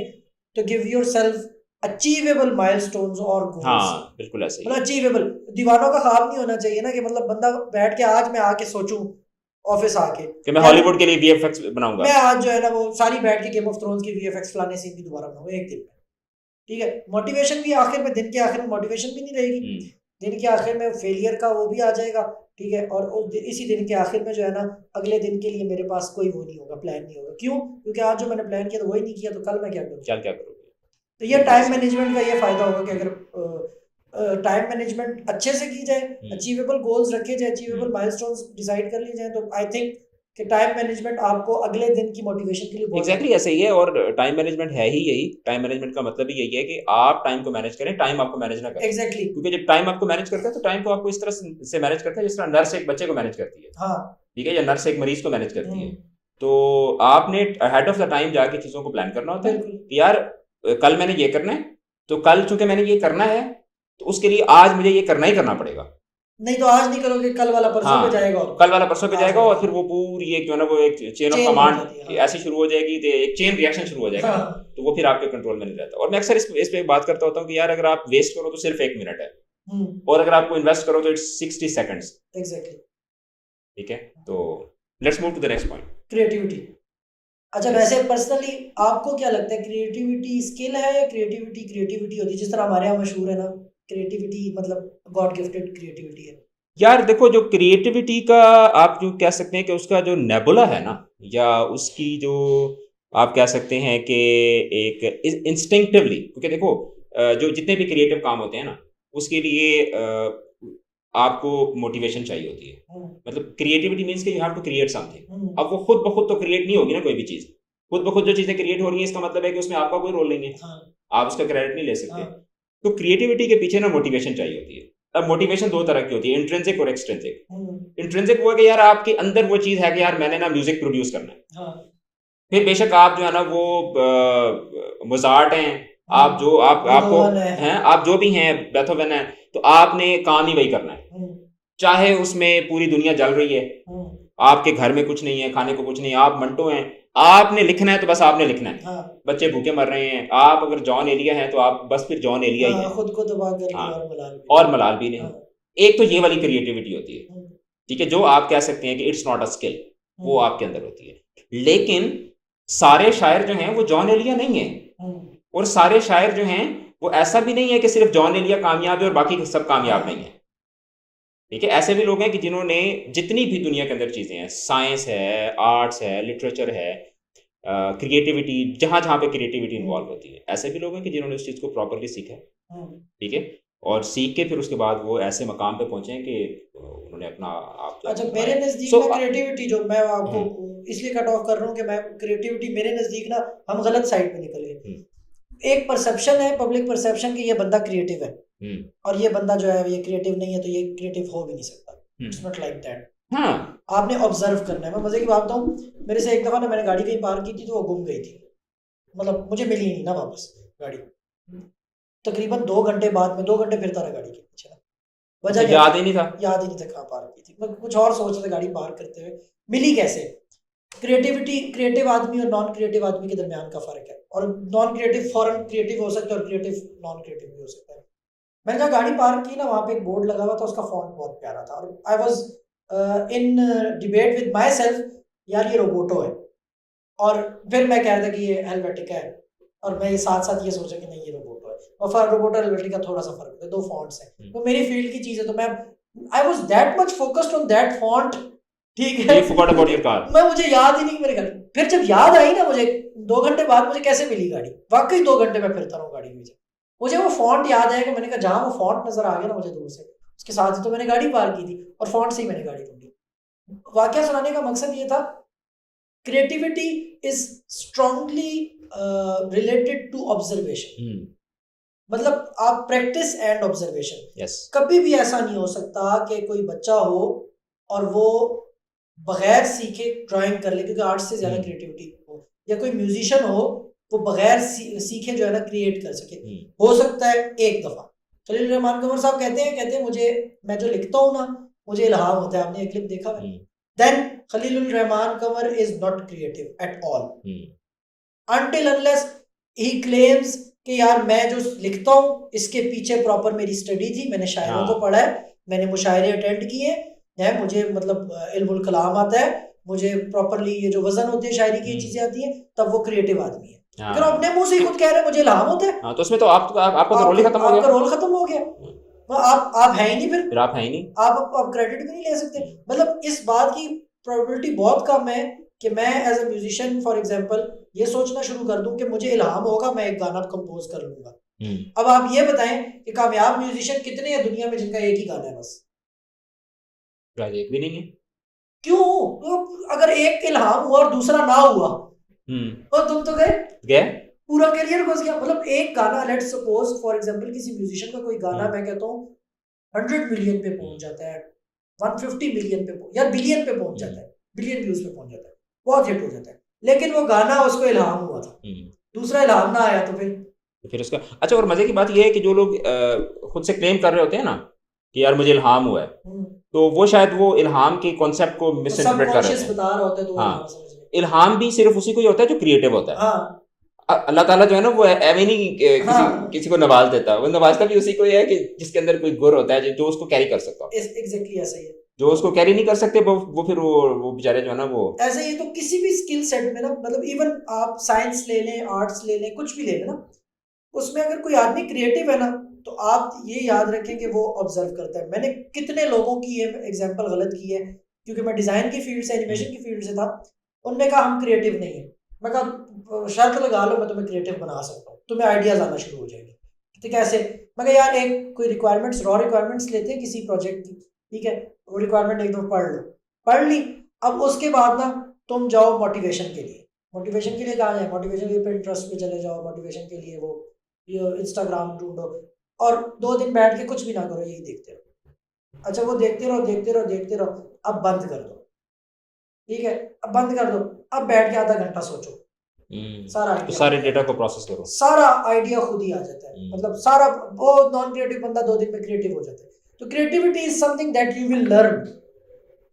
तो गिव योरसेल्फ अचीवेबल माइलस्टोन्स और गोल्स। हाँ, बिल्कुल ऐसे ही। मतलब अचीवेबल, दीवानों का ख्वाब नहीं होना चाहिए ना, कि मतलब बंदा बैठ के आज मैं आके सोचूं ऑफिस आके कि मैं हॉलीवुड के लिए वीएफएक्स बनाऊंगा, मैं आज जो है ना वो सारी बैठ के गेम ऑफ थ्रोन्स की वीएफएक्स फलाने सीन की दोबारा बनाऊंगा एक दिन में। ठीक है, मोटिवेशन भी आखिर में, दिन के आखिर में मोटिवेशन भी नहीं रहेगी, दिन के आखिर में फेलियर का वो भी आ जाएगा। ठीक है, और इसी दिन के आखिर में जो है ना, अगले दिन के लिए मेरे पास कोई वो नहीं होगा, प्लान नहीं होगा। क्यों? क्योंकि आज जो मैंने प्लान किया तो वही नहीं किया, तो कल मैं क्या करूँ? तो ये टाइम मैनेजमेंट का ये फायदा होगा कि अगर टाइम मैनेजमेंट अच्छे से की जाए, अचीवेबल गोल्स रखे जाए, अचीवेबल माइलस्टोन्स डिसाइड कर लिए जाए, तो आई थिंक कि टाइम मैनेजमेंट आपको अगले दिन की मोटिवेशन के लिए बहुत एग्जैक्टली ऐसे ही है। और टाइम मैनेजमेंट है ही यही, टाइम मैनेजमेंट का मतलब ही यही है कि आप टाइम को मैनेज करें, टाइम आपको मैनेज ना करें। एग्जैक्टली क्योंकि जब टाइम आपको मैनेज करता है तो टाइम को आपको इस तरह से मैनेज करता है जिस तरह नर्स एक बच्चे को मैनेज करती है, हाँ ठीक है, या नर्स एक मरीज को मैनेज करती है। तो आपने अहेड ऑफ द टाइम जाके चीजों को प्लान करना होता है कि यार कल मैंने ये करना है, तो कल चूंकि मैंने ये करना है तो उसके लिए आज मुझे ये करना ही करना पड़ेगा, नहीं तो आज नहीं करोगे कल वाला परसों पे जाएगा, और कल वाला परसों पे जाएगा, और फिर वो पूरी एक जो है ना वो एक चेन ऑफ कमांड ऐसी शुरू हो जाएगी, एक चेन रिएक्शन शुरू हो जाएगा, तो वो फिर आपके कंट्रोल में नहीं रहता। और मैं अक्सर इस पे बात करता होता हूँ कि यार अगर आप वेस्ट करो तो सिर्फ 1 मिनट है, और अगर आपको इन्वेस्ट करो तो इट्स 60 सेकंड्स। एग्जैक्टली, ठीक है, तो let's move to the next point, creativity. अच्छा वैसे पर्सनली आपको क्या लगता है, क्रिएटिविटी स्किल है या क्रिएटिविटी होती है? जिस तरह हमारे यहाँ मशहूर है ना, क्रिएटिविटी मतलब गॉड गिफ्टेड क्रिएटिविटी है। यार देखो, जो क्रिएटिविटी का आप जो कह सकते हैं कि उसका जो नेबुला है ना, या उसकी जो आप कह सकते हैं कि एक इंस्टिंक्टिवली, क्योंकि देखो जो जितने भी क्रिएटिव काम होते हैं ना उसके लिए आपको मोटिवेशन चाहिए होती है। मतलब क्रिएटिविटी मीन्स कि you have to create something. अब वो खुद ब खुद तो क्रिएट नहीं होगी ना कोई भी चीज़, खुद ब खुद जो चीज़ें क्रिएट हो रही हैं इसका मतलब है कि उसमें आपका कोई रोल नहीं है, आप उसका क्रेडिट नहीं ले सकते। तो क्रिएटिविटी के पीछे ना मोटिवेशन चाहिए होती है। अब मोटिवेशन 2 तरह की होती है, इंट्रिंसिक और एक्सट्रिंसिक। इंट्रिंसिक वो है कि यार आपके अंदर वो चीज़ है कि यार मैंने ना म्यूजिक प्रोड्यूस करना है, फिर बेशक आप जो है ना वो मोजार्ट हैं, आप जो आपको हैं, आप जो भी हैं, बेथोवेन है, तो आपने काम ही वही करना है, चाहे उसमें पूरी दुनिया जल रही है, आपके घर में कुछ नहीं है, खाने को कुछ नहीं है, आप मंटो हैं, आपने लिखना है तो बस आपने लिखना है। बच्चे भूखे मर रहे हैं, आप अगर जॉन एलिया हैं तो आप बस फिर जॉन एलिया ही है, खुद को दबा करके और मलाल भी नहीं। एक तो ये वाली क्रिएटिविटी होती है, ठीक है, जो आप कह सकते हैं कि इट्स नॉट अ स्किल, वो आपके अंदर होती है। लेकिन सारे शायर जो हैं वो जॉन एलिया नहीं है, और सारे शायर जो हैं वो ऐसा भी नहीं है कि सिर्फ जॉन एलिया कामयाब है और बाकी सब कामयाब नहीं है। ठीक है, ऐसे भी लोग हैं कि जिन्होंने जितनी भी दुनिया के अंदर चीज़ें हैं, साइंस है, आर्ट्स है, लिटरेचर है, क्रिएटिविटी, जहाँ जहाँ पे क्रिएटिविटी इन्वॉल्व होती है, ऐसे भी लोग हैं कि जिन्होंने उस चीज़ को प्रॉपरली सीखा है। ठीक है, और सीख के फिर उसके बाद वो ऐसे मकाम पे पहुंचे हैं कि उन्होंने अपना आप। अच्छा, मेरे नज़दीक ना क्रिएटिविटी, जो मैं आपको इसलिए कट ऑफ कर रहा हूँ कि मैं क्रिएटिविटी मेरे नज़दीक ना हम गलत साइड पे निकल गए। एक परसेप्शन है, पब्लिक परसेप्शन, कि ये बंदा क्रिएटिव है और ये बंदा जो है ये क्रिएटिव नहीं है, तो ये क्रिएटिव हो भी नहीं सकता। It's not like that. आपने ऑब्जर्व करना है। मैं मजे की बात बताऊं, मेरे से एक दफा ना मैंने गाड़ी कहीं पार्क की थी तो वो गुम गई थी, मतलब मुझे मिली नहीं ना वापस गाड़ी। तकरीबन 2 घंटे बाद में 2 घंटे फिरता रहा गाड़ी के पीछे, वजह याद ही नहीं था कहाँ पार्क की थी। मैं कुछ और सोच रहा था गाड़ी पार्क करते हुए, मिली कैसे। क्रिएटिविटी, क्रिएटिव आदमी और नॉन क्रिएटिव आदमी के दरमियान का फर्क है, और नॉन क्रिएटिव फॉरन क्रिएटिव हो सकता है और क्रिएटिव नॉन क्रिएटिव भी हो सकता है। मैंने जहाँ गाड़ी पार्क की ना, वहाँ पे एक बोर्ड लगा हुआ था, उसका फॉन्ट बहुत प्यारा था, और I was in debate with my self, यार ये रोबोटो है, और फिर मैं कह रहा था कि ये हेलवेटिका है, और मैं साथ साथ ये सोचा कि नहीं ये रोबोटो है, और रोबोटो हेलवेटिका थोड़ा सा फर्क है, 2 फॉन्ट्स हैं, तो मेरी फील्ड की चीज़ है, तो मैं I was that much focused on that font. ठीक है, मैं मुझे याद ही नहीं मेरे घर। फिर जब याद आई ना मुझे 2 घंटे बाद, मुझे कैसे मिली गाड़ी, वाकई 2 घंटे में फिरता रहा गाड़ी में, मुझे वो फॉन्ट याद है कि मैंने कहा जहाँ वो फॉन्ट नजर आ गया ना मुझे दूर से, उसके साथ ही तो मैंने गाड़ी पार की थी, और फॉन्ट से ही मैंने गाड़ी ढूंढी। वाकया सुनाने का मकसद ये था, creativity is strongly related to observation. मतलब आप प्रैक्टिस एंड ऑब्जर्वेशन। कभी भी ऐसा नहीं हो सकता कि कोई बच्चा हो और वो बगैर सीखे ड्राइंग कर ले, क्योंकि आर्ट से ज्यादा क्रिएटिविटी हो, या कोई म्यूजिशियन हो वो बगैर सीखे जो है ना क्रिएट कर सके। हो सकता है एक दफा खलील रहमान कमर साहब कहते हैं मुझे, मैं जो लिखता हूँ ना मुझे इल्हाम होता है। आपने एक क्लिप देखा है? Then Khalil Rahman Qamar is not creative at all until unless he claims कि यार मैं जो लिखता हूँ इसके पीछे प्रॉपर मेरी स्टडी थी, मैंने शायरों को पढ़ा है, मैंने मुशायरे अटेंड किए हैं, मुझे मतलब इल्मुल कलाम आता है, मुझे प्रॉपरली ये जो वजन होते हैं शायरी की चीजें आती हैं, तब वो क्रिएटिव आदमी है। अगर अपने मुंह से खुद कह रहे हैं मुझे इल्हाम होता है, तो उसमें तो आपका रोल ही खत्म हो गया, आपका रोल खत्म हो गया, आप है ही नहीं, फिर आप है ही नहीं, आप क्रेडिट भी नहीं ले सकते। मतलब इस बात की प्रोबेबिलिटी बहुत कम है कि मैं as a musician for example ये सोचना शुरू कर दूं कि मुझे इल्हाम होगा, मैं एक गाना कंपोज कर लूंगा। अब आप ये बताएं कि कामयाब म्यूजिशियन कितने हैं दुनिया में जिनका एक ही गाना है बस? एक भी नहीं है। क्यों? तो अगर एक इल्हाम हुआ और दूसरा ना हुआ तो तुम तो गए पूरा करियर घुस गया। मतलब एक गाना, लेट्स सपोज फॉर एग्जांपल किसी म्यूजिशियन का कोई गाना मैं कहता हूँ 100 मिलियन पे पहुंच जाता है, 150 मिलियन पे या बिलियन पे पहुंच जाता है, बिलियन व्यूज पे पहुंच जाता है, बहुत हिट हो जाता है, लेकिन वो गाना उसको इल्हाम हुआ था, दूसरा इल्हाम ना आया तो फिर उसका। अच्छा, और मजे की बात ये है कि जो लोग खुद से क्लेम कर रहे होते हैं ना कि यार मुझे इल्हाम हुआ है, तो वो शायद वो इल्हाम के कॉन्सेप्ट को मिसइंटरप्रेट कर रहे हैं। बता रहा होता है तो हाँ, इल्हाम भी सिर्फ उसी को ही होता है जो क्रिएटिव होता है। अल्लाह ताला जो है ना वो एवे नहीं किसी को नवाज देता, वो नवाजता भी उसी को ही है कि जिसके अंदर कोई गुर होता है जो उसको कैरी कर सकता हो। एग्जैक्टली ऐसा ही है। जो उसको कैरी नहीं कर सकते वो फिर वो बेचारे जो है ना वो ऐसे ही। तो किसी भी स्किल सेट में ना, मतलब इवन आप साइंस ले लें, आर्ट्स ले लें, कुछ भी ले लें ना, उसमें अगर कोई आदमी क्रिएटिव है ना तो आप ये याद रखें कि वो ऑब्जर्व करता है। मैंने कितने लोगों की ये एग्जांपल गलत की है, क्योंकि मैं डिजाइन की फील्ड से, एनिमेशन की फील्ड से था। उनने कहा हम क्रिएटिव नहीं है। मैं कहा शर्त लगा लो, मैं तुम्हें क्रिएटिव बना सकता हूँ, तुम्हें आइडियाज आना शुरू हो जाएंगे। तो कैसे? मैं कहा यार एक कोई रिक्वायरमेंट्स, रॉ रिक्वायरमेंट्स लेते हैं किसी प्रोजेक्ट की, ठीक है, वो रिक्वायरमेंट एक दो पढ़ ली। अब उसके बाद ना तुम जाओ मोटिवेशन के लिए। मोटिवेशन के लिए कहाँ जाए? मोटिवेशन के लिए पिंटरेस्ट पे चले जाओ, मोटिवेशन के लिए वो इंस्टाग्राम ढूंढो, और 2 दिन बैठ के कुछ भी ना करो, यही देखते रहो। अच्छा, वो देखते रहो, अब बंद कर दो, ठीक है, अब बंद कर दो, अब बैठ के आधा घंटा सोचो, सारे डेटा को प्रोसेस करो, सारा आइडिया खुद ही आ जाता है। मतलब सारा, वो नॉन क्रिएटिव बंदा 2 दिन में क्रिएटिव हो जाता है। तो creativity is something that you will learn,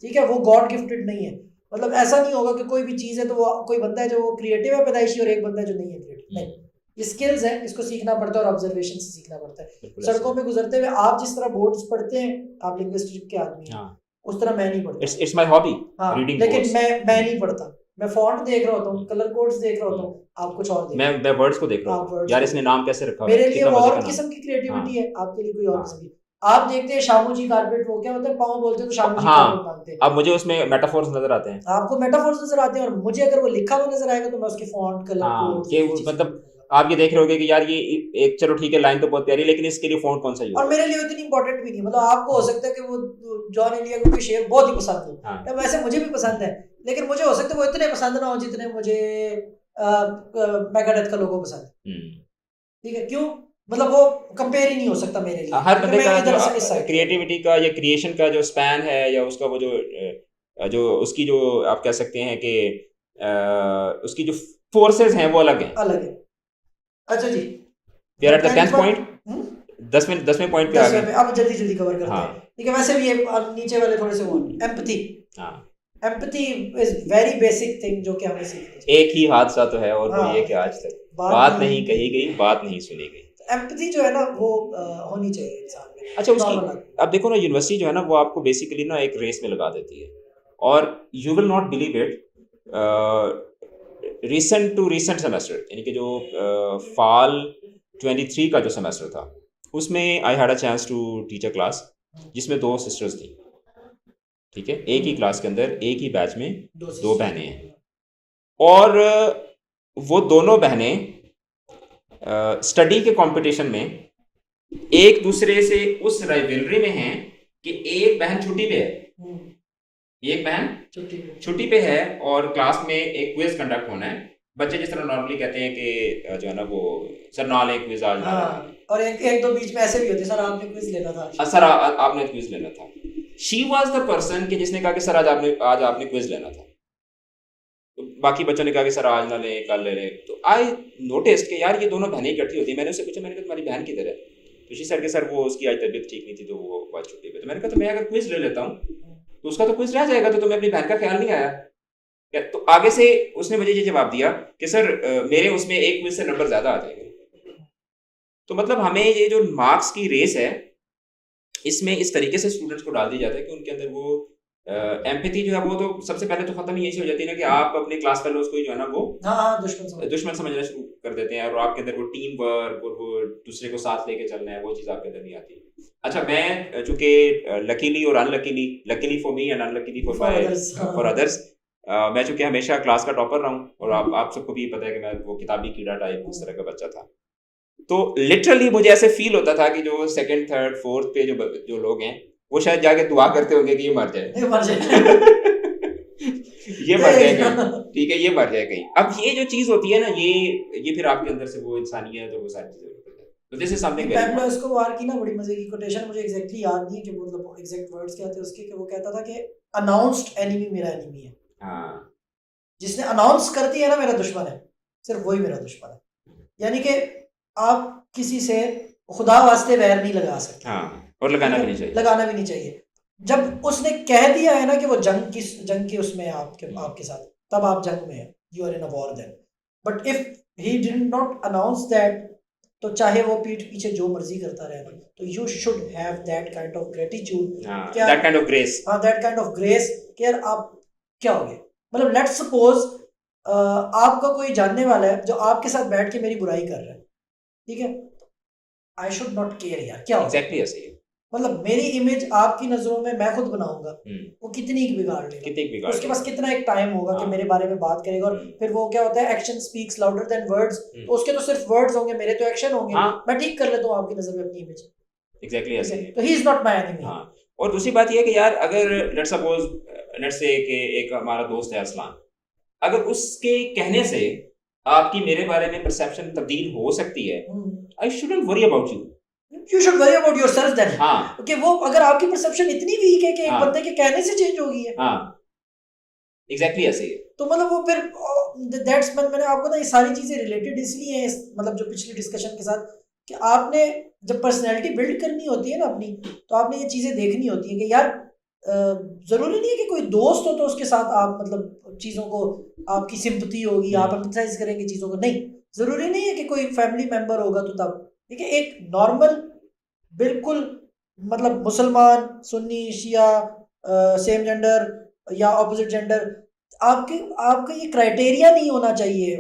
ठीक है, वो गॉड गिफ्टेड नहीं है। मतलब ऐसा नहीं होगा कि कोई भी चीज है तो वो कोई बंदा है जो वो क्रिएटिव है पैदाइशी और एक बंदा है जो नहीं है क्रिएटिव, नहीं। ये स्किल्स है, इसको सीखना पड़ता है और ऑब्जर्वेशन से सीखना पड़ता है। सड़कों में गुजरते हुए आप जिस तरह बोर्ड्स पढ़ते हैं, आप लिंग्विस्टिक के आदमी हैं, उस तरह मैं नहीं पढ़ता। It's my hobby, reading. लेकिन मैं नहीं पढ़ता, मैं फॉन्ट देख रहा होता हूँ, कलर कोड्स देख रहा होता हूँ, आप कुछ और देख रहे हो। मैं वर्ड्स को देख रहा हूँ, यार इसने नाम कैसे रखा है, मेरे लिए और किस्म की क्रिएटिविटी है, आपके लिए कोई और किस्म की। आप देखते हैं शामू जी कारपेट, वो क्या होता है, पाँव बोलते हैं तो शामू जी कारपेट मांगते हैं। अब मुझे उसमें मेटाफोर्स नजर आते हैं, आपको मेटाफोर्स नजर आते हैं, और मुझे अगर वो लिखा हुआ नजर आएगा तो मैं उसकी फॉन्ट, कलर कोड, मतलब आप ये देख रहे होगे कि यार ये एक, चलो ठीक है, लाइन तो बहुत प्यारी है, लेकिन इसके लिए फॉन्ट कौन सा यूज, और मेरे लिए इतनी इंपॉर्टेंट भी नहीं। मतलब आपको हो सकता है कि वो जॉन एलिया को कोई शेर बहुत ही पसंद हो, वैसे मुझे भी पसंद है, लेकिन मुझे हो सकता है वो इतने पसंद ना हो जितने मुझे मेगाडेथ का लोगो पसंद है, ठीक है। क्यों? मतलब वो कंपेयर ही नहीं हो सकता मेरे लिए। हर बंदे का क्रिएटिविटी का या क्रिएशन का जो स्पैन है, या उसका वो जो उसकी जो आप कह सकते हैं कि उसकी जो फोर्सेस हैं वो अलग हैं। अच्छा जी, we are at the 10th point, 10वें पॉइंट पे आ गए। अब जल्दी कवर करते हैं, ठीक है। वैसे भी ये नीचे वाले थोड़े से वो empathy, empathy is very basic thing जो कि हमें सीखनी चाहिए। एक ही हादसा तो है, और वो ये कि आज तक बात नहीं कही गई, बात नहीं सुनी गई। एम्पैथी जो है ना वो होनी चाहिए इंसान में। अच्छा, उसकी अब देखो ना, यूनिवर्सिटी जो है ना वो आपको बेसिकली ना एक रेस में लगा देती है, और you will not believe it, recent semester, यानी कि जो fall 23 का जो सेमेस्टर था, उसमें I had a chance to teach a class जिसमें 2 सिस्टर्स थी, ठीक है। एक ही क्लास के अंदर, एक ही बैच में 2 बहनें हैं, और वो दोनों बहनें स्टडी के कंपटीशन में एक दूसरे से उस राइवलरी में हैं कि एक बहन छुट्टी पे है, एक बहन छुट्टी पे है, और क्लास में एक क्विज कंडक्ट होना है। बच्चे जिस तरह नॉर्मली कहते हैं कि जो है ना वो सर नाल एक क्विज आज, और एक दो बीच में ऐसे भी होते, सर आपने क्विज लेना था, सर आपने क्विज लेना था। शी वाज द पर्सन कि जिसने कहा कि सर आज आपने क्विज लेना था। तो बाकी बच्चों ने कहा कि सर आज ना ले, कल ले ले। तो आई नोटिस कि यार ये दोनों बहनें इकट्ठी होती है। मैंने उससे पूछा, मैंने कहा तुम्हारी बहन किधर है? तो शी सर के सर वो उसकी आज तबीयत ठीक नहीं थी तो वो आज छुट्टी पे। तो मैंने कहा तो मैं अगर क्विज ले लेता हूँ तो उसका तो क्विज रह जाएगा, तो तुम्हें अपनी बहन का ख्याल नहीं आया। तो आगे से उसने मुझे ये जवाब दिया कि सर मेरे उसमें एक क्विज से नंबर ज्यादा आ जाएंगे। तो मतलब हमें ये जो मार्क्स की रेस है, इसमें इस तरीके से स्टूडेंट्स को डाल दिया जाता है कि उनके अंदर वो एम्पैथी जो है वो तो सबसे पहले तो खत्म ही ऐसी हो जाती है ना कि आप अपने क्लास फेलोज को ही जो है ना वो दुश्मन समझना शुरू कर देते हैं, और आपके अंदर वो टीम वर्क और वो दूसरे को साथ लेके चलना है, वो चीज़ आपके अंदर नहीं आती। अच्छा, मैं चूंकि लकीली और luckily for me and unluckily for others, मैं चूंकि हमेशा क्लास का टॉपर रहा हूँ, और आप सबको भी पता है कि मैं वो किताबी कीड़ा टाइप उस तरह का बच्चा था। तो लिटरली मुझे ऐसे फील होता था कि जो 2nd, 3rd, 4th पे जो लोग हैं वो शायद जाके दुआ करते होंगे कि ये मर जाए ये मर जाए कहीं, ठीक है, ये मर जाए कहीं। अब ये जो चीज होती है ना, ये फिर आपके अंदर से वो इंसानियत और वो सारी चीजें निकल जाती हैं। तो this is something very Pablo Escobar की ना बड़ी मजे की कोटेशन, मुझे एग्जैक्टली याद नहीं है कि मतलब एग्जैक्ट वर्ड्स क्या थे उसके, कि वो कहता था कि अनाउंस्ड एनिमी मेरा एनिमी है। हाँ, जिसने अनाउंस कर दिया ना मेरा दुश्मन है, सिर्फ वही मेरा दुश्मन है। यानी कि आप किसी से खुदा वास्ते वैर नहीं लगा सकते। हाँ, और लगाना भी नहीं चाहिए, लगाना भी नहीं चाहिए। जब उसने कह दिया है ना कि वो जंग की उसमें आपके साथ, तब आप जंग में है, you are in a war then. But if he did not announce that, तो चाहे वो पीठ पीछे जो मर्जी करता रहे, तो you should have that kind of gratitude, that kind of grace. हाँ, दैट काइंड ऑफ ग्रेस कि यार आप क्या हो गए। मतलब लेट्स सपोज आपका कोई जानने वाला है जो आपके साथ बैठ के मेरी बुराई कर रहा है, ठीक है, आई शुड नॉट केयर यार क्या हो। एग्जैक्टली ऐसे ही। मतलब मेरी इमेज आपकी नजरों में मैं खुद बनाऊंगा, वो कितनी बिगाड़ लेगा, कितनी बिगाड़ उसके पास कितना एक टाइम होगा कि मेरे बारे में बात करेगा। और फिर वो क्या होता है, action speaks louder than words. तो उसके तो सिर्फ वर्ड्स होंगे, मेरे तो एक्शन होंगे। मैं ठीक कर लेता हूँ आपकी नजर में अपनी इमेज। एग्जैक्टली ऐसे ही। तो ही इज नॉट माय एनिमी। हाँ, और दूसरी बात ये है कि यार अगर लेट्स सपोज लेट्स से कि एक हमारा दोस्त है अरसलान, अगर उसके कहने से आपकी मेरे बारे में परसेप्शन तब्दील हो सकती है, I shouldn't worry about you, you should worry about yourself then. हाँ, कि वो अगर आपकी परसेप्शन इतनी वीक है कि एक बंदे के कहने से चेंज हो गई है। हाँ, एग्जैक्टली ऐसे ही। तो मतलब वो फिर दैट्स मैंने आपको ना ये सारी चीजें रिलेटेड इसलिए हैं, मतलब जो पिछली डिस्कशन के साथ, कि आपने जब पर्सनैलिटी बिल्ड करनी होती है ना अपनी, तो आपने ये चीजें देखनी होती है कि यार जरूरी नहीं है कि कोई दोस्त हो तो उसके साथ आप मतलब चीजों को, आपकी सिंपैथी होगी, आप एम्पैथाइज करेंगे चीजों को, नहीं, जरूरी नहीं है कि कोई फैमिली मेंबर होगा तो तब। ठीक है, एक नॉर्मल बिल्कुल मतलब मुसलमान, सुन्नी, शिया, सेम जेंडर या ऑपोजिट जेंडर, आपका ये क्राइटेरिया नहीं होना चाहिए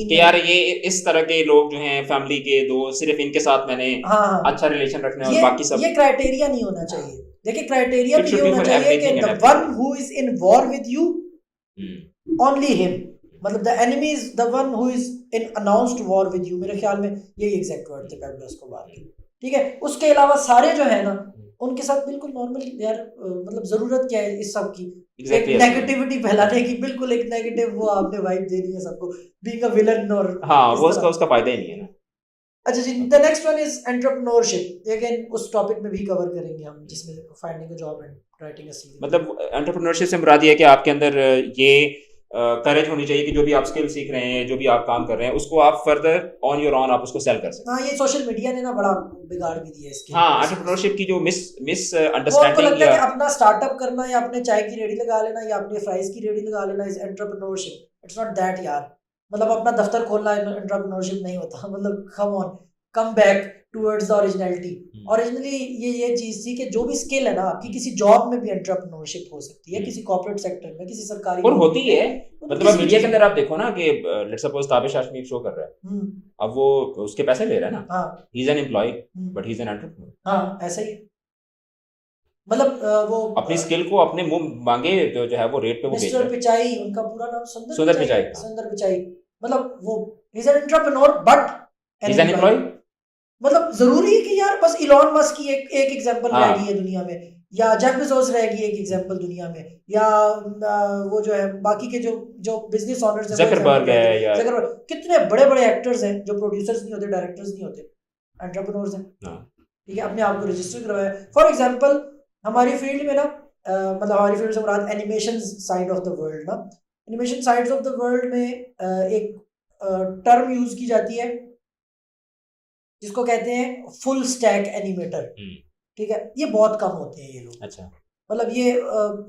कि यार ये इस तरह के लोग जो हैं फैमिली के दोस्त, सिर्फ इनके साथ मैंने अच्छा रिलेशन रखना है और बाकी सब, ये क्राइटेरिया नहीं होना चाहिए। देखिए क्राइटेरिया ये होना चाहिए कि the one who is in war with you, only him, मतलब the enemy is the one who is in announced war with you. मेरे ख्याल में यही एग्जैक्ट वर्ड थे पैब्लो एस्कोबार के। ठीक है, उसके अलावा सारे जो है ना उनके साथ बिल्कुल नॉर्मल यार, मतलब जरूरत क्या है इस सब की, नेगेटिविटी फैलाने की, बिल्कुल एक नेगेटिव वो आपने वाइब देनी है सबको, बीइंग अ विलन। और हाँ, वो उसका फायदा ही नहीं है ना। अच्छा जी, the next one is entrepreneurship. Again उस टॉपिक में भी कवर करेंगे हम, जिसमें finding a job and writing a CV. मतलब एंटरप्रेन्योरशिप से मुराद ये है कि आपके अंदर ये करेज होनी चाहिए कि जो भी आप स्किल सीख रहे हैं, जो भी आप काम कर रहे हैं, उसको आप फर्दर ऑन योर ऑन आप उसको सेल कर सकते हैं। हाँ, ये सोशल मीडिया ने ना बड़ा बिगाड़ भी दिया इसके। हाँ, एंटरप्रेन्योरशिप की जो मिस अंडरस्टैंडिंग या अपना स्टार्टअप करना या अपने चाय की रेडी लगा लेना या अपने फ्राइज की रेडी लगा लेना is entrepreneurship. It's not that यार, मतलब अपना दफ्तर खोलना एंटरप्रेन्योरशिप नहीं होता। मतलब come on, come back towards the originality. Originally ये चीज थी कि जो भी स्किल है ना आपकी, किसी जॉब में भी एंटरप्रेन्योरशिप हो सकती है, किसी कॉर्पोरेट सेक्टर में, किसी सरकारी और होती है। मतलब मीडिया के अंदर आप देखो ना कि let's suppose Tabish Hashmi show कर रहा है, अब वो उसके पैसे ले रहा है ना, he is an employee but he is an entrepreneur. हाँ, ऐसा ही, मतलब वो अपनी स्किल को अपने मुंह मांगे जो है वो रेट पे वो बेच रहा है। मिस्टर पिचाई, उनका पूरा नाम सुंदर पिचाई, सुंदर पिचाई, मतलब वो he is an entrepreneur but he is an employee. मतलब जरूरी है कि यार बस इलॉन मस्क की एक एग्जांपल रह गई है दुनिया में, या जेफ बेजोस रह गई एक एग्जांपल दुनिया में, या वो जो है बाकी के जो बिजनेस ओनर्स हैं, ज़करबर्ग है, या कितने बड़े बड़े एक्टर्स हैं जो प्रोड्यूसर्स नहीं होते, डायरेक्टर्स नहीं होते, एंटरप्रेन्योर्स हैं। ठीक है, अपने आप को रजिस्टर करवाया। फॉर एग्जांपल हमारी फील्ड में ना, मतलब हमारी फील्ड से मुराद animation side of the world ना, animation sides of the world में एक टर्म यूज की जाती है जिसको कहते हैं फुल स्टैक एनिमेटर। ठीक है, ये बहुत कम होते हैं ये लोग। अच्छा, मतलब ये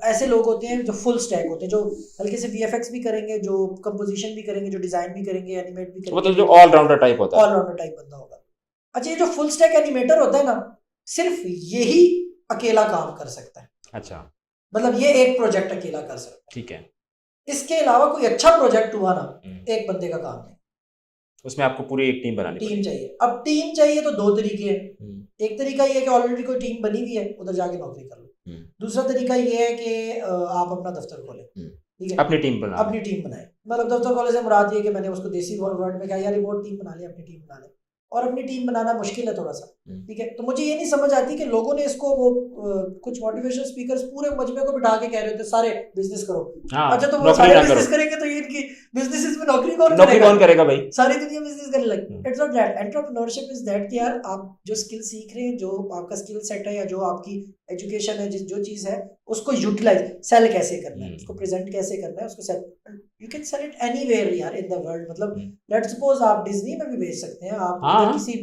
ऐसे लोग होते हैं जो फुल स्टैक होते हैं, जो हल्के से वीएफएक्स भी करेंगे, जो कंपोजिशन भी करेंगे, जो डिजाइन भी करेंगे, एनिमेट भी करेंगे, मतलब जो ऑलराउंडर टाइप होता है, ऑलराउंडर टाइप बंदा होगा। अच्छा, ये जो फुल स्टैक एनिमेटर होता है ना, सिर्फ यही अकेला काम कर सकता है। अच्छा, मतलब ये एक प्रोजेक्ट अकेला कर सकता है। ठीक है, इसके अलावा कोई अच्छा प्रोजेक्ट हुआ ना, एक बंदे का काम नहीं, उसमें आपको पूरी एक टीम बनानी टीम चाहिए। अब टीम चाहिए तो दो तरीके हैं। एक तरीका ये है कि ऑलरेडी कोई टीम बनी हुई है, उधर जाके नौकरी कर लो। दूसरा तरीका ये है कि आप अपना दफ्तर खोलें। ठीक है, अपनी टीम बनाए। मतलब दफ्तर खोले से मुराद ये कि मैंने उसको देसी वर्ड में कहा यार रिमोट टीम बना ले, अपनी टीम बना ले। और अपनी टीम बनाना मुश्किल है थोड़ा सा, ठीक है। तो मुझे ये नहीं समझ आती कि लोगों ने इसको वो कुछ मोटिवेशनल स्पीकर्स पूरे मजमे को बिठा के कह रहे थे सारे बिजनेस करो। अच्छा तो वो सारे बिजनेस करेंगे तो ये इनकी बिजनेसेस में नौकरी कौन करेगा भाई? सारी दुनिया बिजनेस करने लगी। It's not that, entrepreneurship is that कि यार आप जो स्किल सीख रहे हैं, जो आपका स्किल सेट है या जो आपकी एजुकेशन है, जो चीज है उसको यूटिलाइज, सेल कैसे करना है, उसको प्रेजेंट कैसे करना है, उसको sell, you can sell it anywhere यार इन द वर्ल्ड। मतलब लेट्स सपोज आप डिज्नी में भी भेज सकते हैं, आप किसी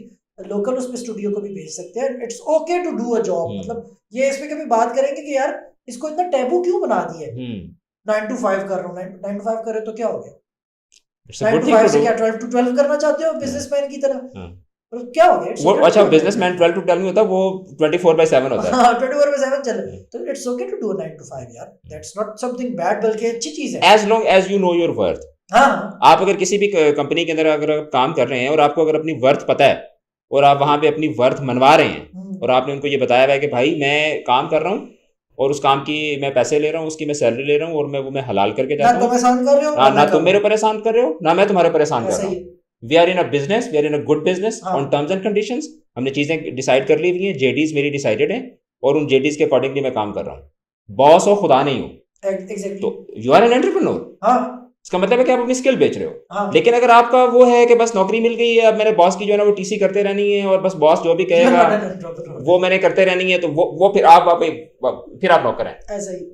लोकल उसमें स्टूडियो को भी भेज सकते हैं। It's okay to do a job. मतलब ये इसमें कभी बात करेंगे कि यार इसको इतना टैबू क्यों बना दिया है? 9 to 5 कर रहा हूँ, 9 to 5 करे तो क्या हो गया? 9 to 5 से क्या 12 to 12 करना चाहते हो बिजनेसमैन की तरह? क्या हो गया? वो अच्छा बिजनेसमैन 12 to 12 नहीं होता, वो 24/7 होता है। 24/7 चले तो it's okay to do 9 to 5 यार, दैट्स नॉट समथिंग बैड, बल्कि अच्छी चीज है as long as you know your worth. आप अगर किसी भी कंपनी के अंदर अगर काम कर रहे हैं और आपको अगर अपनी वर्थ पता है और आप वहां पे अपनी वर्थ मनवा रहे हैं और आपने उनको ये बताया हुआ है कि भाई मैं काम कर रहा हूँ और उस काम की मैं पैसे ले रहा हूँ, उसकी मैं सैलरी ले रहा हूँ और मैं हलाल करके जाता हूँ, ना तुम मेरे परेशान कर रहे हो ना मैं तुम्हारे परेशान कर रहा हूँ। We are in a business, we are in a good business on terms and conditions. हमने चीजें डिसाइड कर ली हुई हैं, जेडीज मेरी डिसाइडेड हैं और उन जेडीज के अकॉर्डिंगली मैं काम कर रहा हूँ। बॉस हो खुदा नहीं हूँ। तो यू आर एन एंटरप्रेन्योर। इसका मतलब है कि आप अपनी स्किल बेच रहे हो। लेकिन अगर आपका वो है कि बस नौकरी मिल गई है, अब मेरे बॉस की जो है ना वो टीसी करते रहनी है और बस बॉस जो भी कहेगा वो मैंने करते रहनी है, तो वो फिर आप नौकर हैं। ऐसा ही।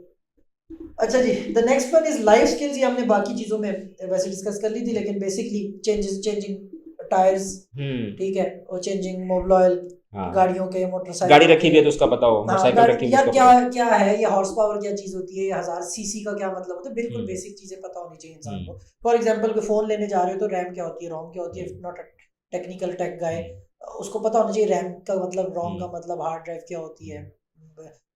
अच्छा जी, the next one is life skills. ये हमने बाकी चीजों में वैसे डिस्कस कर ली थी, लेकिन बेसिकली चेंजिंग टायर्स, ठीक है, और चेंजिंग मोबिल ऑयल, गाड़ियों के, मोटरसाइकिल गाड़ी रखी हुई है तो उसका पता हो, मोटरसाइकिल रखी हुई है क्या है, ये हॉर्स पावर क्या चीज होती है, 1000 सीसी का क्या मतलब होता है, बिल्कुल बेसिक चीजें पता होनी चाहिए इंसान को। फॉर एग्जांपल कोई फोन लेने जा रहे हो तो रैम क्या होती है, रोम क्या होती है, नॉट अ टेक्निकल टेक गाय, उसको पता होना चाहिए रैम का मतलब, रोम का मतलब, हार्ड ड्राइव क्या होती है।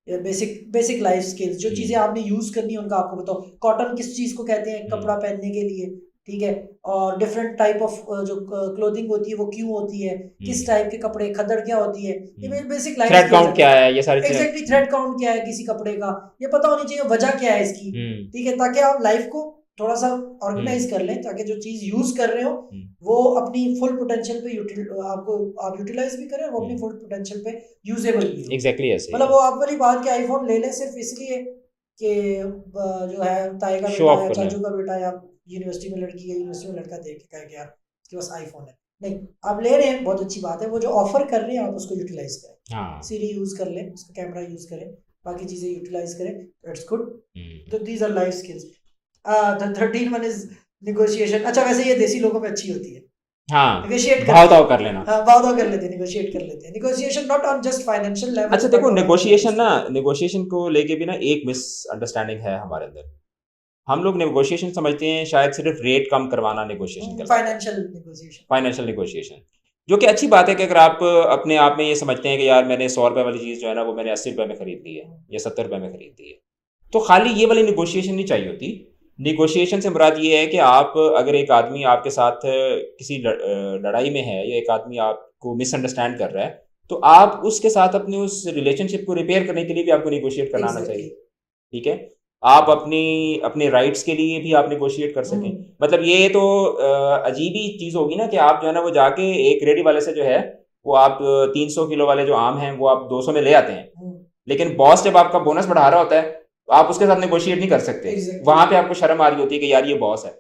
बेसिक लाइफ स्किल्स, जो चीजें आपने यूज करनी है उनका आपको बताओ। कॉटन किस चीज को कहते हैं, कपड़ा पहनने के लिए, ठीक है, और डिफरेंट टाइप ऑफ जो क्लोथिंग होती है वो क्यों होती है, किस टाइप के कपड़े, खद्दड़ क्या होती है, ये बेसिक लाइफ थ्रेड काउंट क्या है, ये सारी चीजें एग्जैक्टली, थ्रेड काउंट क्या है किसी कपड़े का, ये पता होनी चाहिए, वजह क्या है इसकी, ठीक है, ताकि आप लाइफ को थोड़ा सा ऑर्गेनाइज कर लें, ताकि जो चीज यूज कर रहे हो वो अपनी फुल पोटेंशियल पे आप यूटिलाइज भी करें, वो अपनी फुल पोटेंशियल पे यूजेबल भी हो। एग्जैक्टली ऐसे, मतलब वो आप वाली बात कि आईफोन ले लें सिर्फ इसलिए कि जो है ताए का बेटा या चाचू का बेटा या यूनिवर्सिटी में लड़की या यूनिवर्सिटी में लड़का देख के कहे कि यार इसके पास आईफोन है, नहीं, आप ले रहे हैं बहुत अच्छी बात है, वो जो ऑफर कर रहे हैं आप उसको यूटिलाइज करें, सीरी यूज कर लें, उसका कैमरा यूज करें, बाकी चीजें यूटिलाइज करें, इट्स गुड। तो these our life skills. The 13 one is negotiation. अच्छा, वैसे ये देसी लोगों में अच्छी होती है, नेगोशिएट भाव कर लेना, भाव कर लेते हैं, नेगोशिएट कर लेते हैं। Negotiation not on just financial level. अच्छा देखो, नेगोशिएशन को लेके भी ना एक मिसअंडरस्टैंडिंग है हमारे अंदर। हम लोग नेगोशिएशन समझते हैं शायद सिर्फ रेट कम करवाना नेगोशिएशन, फाइनेंशियल नेगोशिएशन, जो कि अच्छी बात है कि अगर आप अपने आप में ये समझते हैं कि यार मैंने 100 रुपए वाली चीज़ जो है ना वो मैंने 80 रुपए में खरीद ली है या 70 रुपए में खरीद ली है, तो खाली ये वाली नेगोशिएशन नहीं चाहिए होती। नेगोशिएशन से मुराद ये है कि आप अगर एक आदमी आपके साथ किसी लड़ाई में है या एक आदमी आपको मिसअंडरस्टैंड कर रहा है, तो आप उसके साथ अपने उस रिलेशनशिप को रिपेयर करने के लिए भी आपको नेगोशिएट करना आना चाहिए, ठीक है। आप अपने राइट्स के लिए भी आप नेगोशिएट कर सकें। मतलब ये तो अजीब ही चीज़ होगी ना कि आप जो है ना वो जाके एक रेडी वाले से जो है वो आप 300 किलो वाले जो आम हैं वो आप 200 में ले आते हैं, लेकिन बॉस जब आपका बोनस बढ़ा रहा होता है तो आप उसके साथ नेगोशिएट नहीं कर सकते। वहां पे आपको शर्म आ रही होती है कि यार ये बॉस है,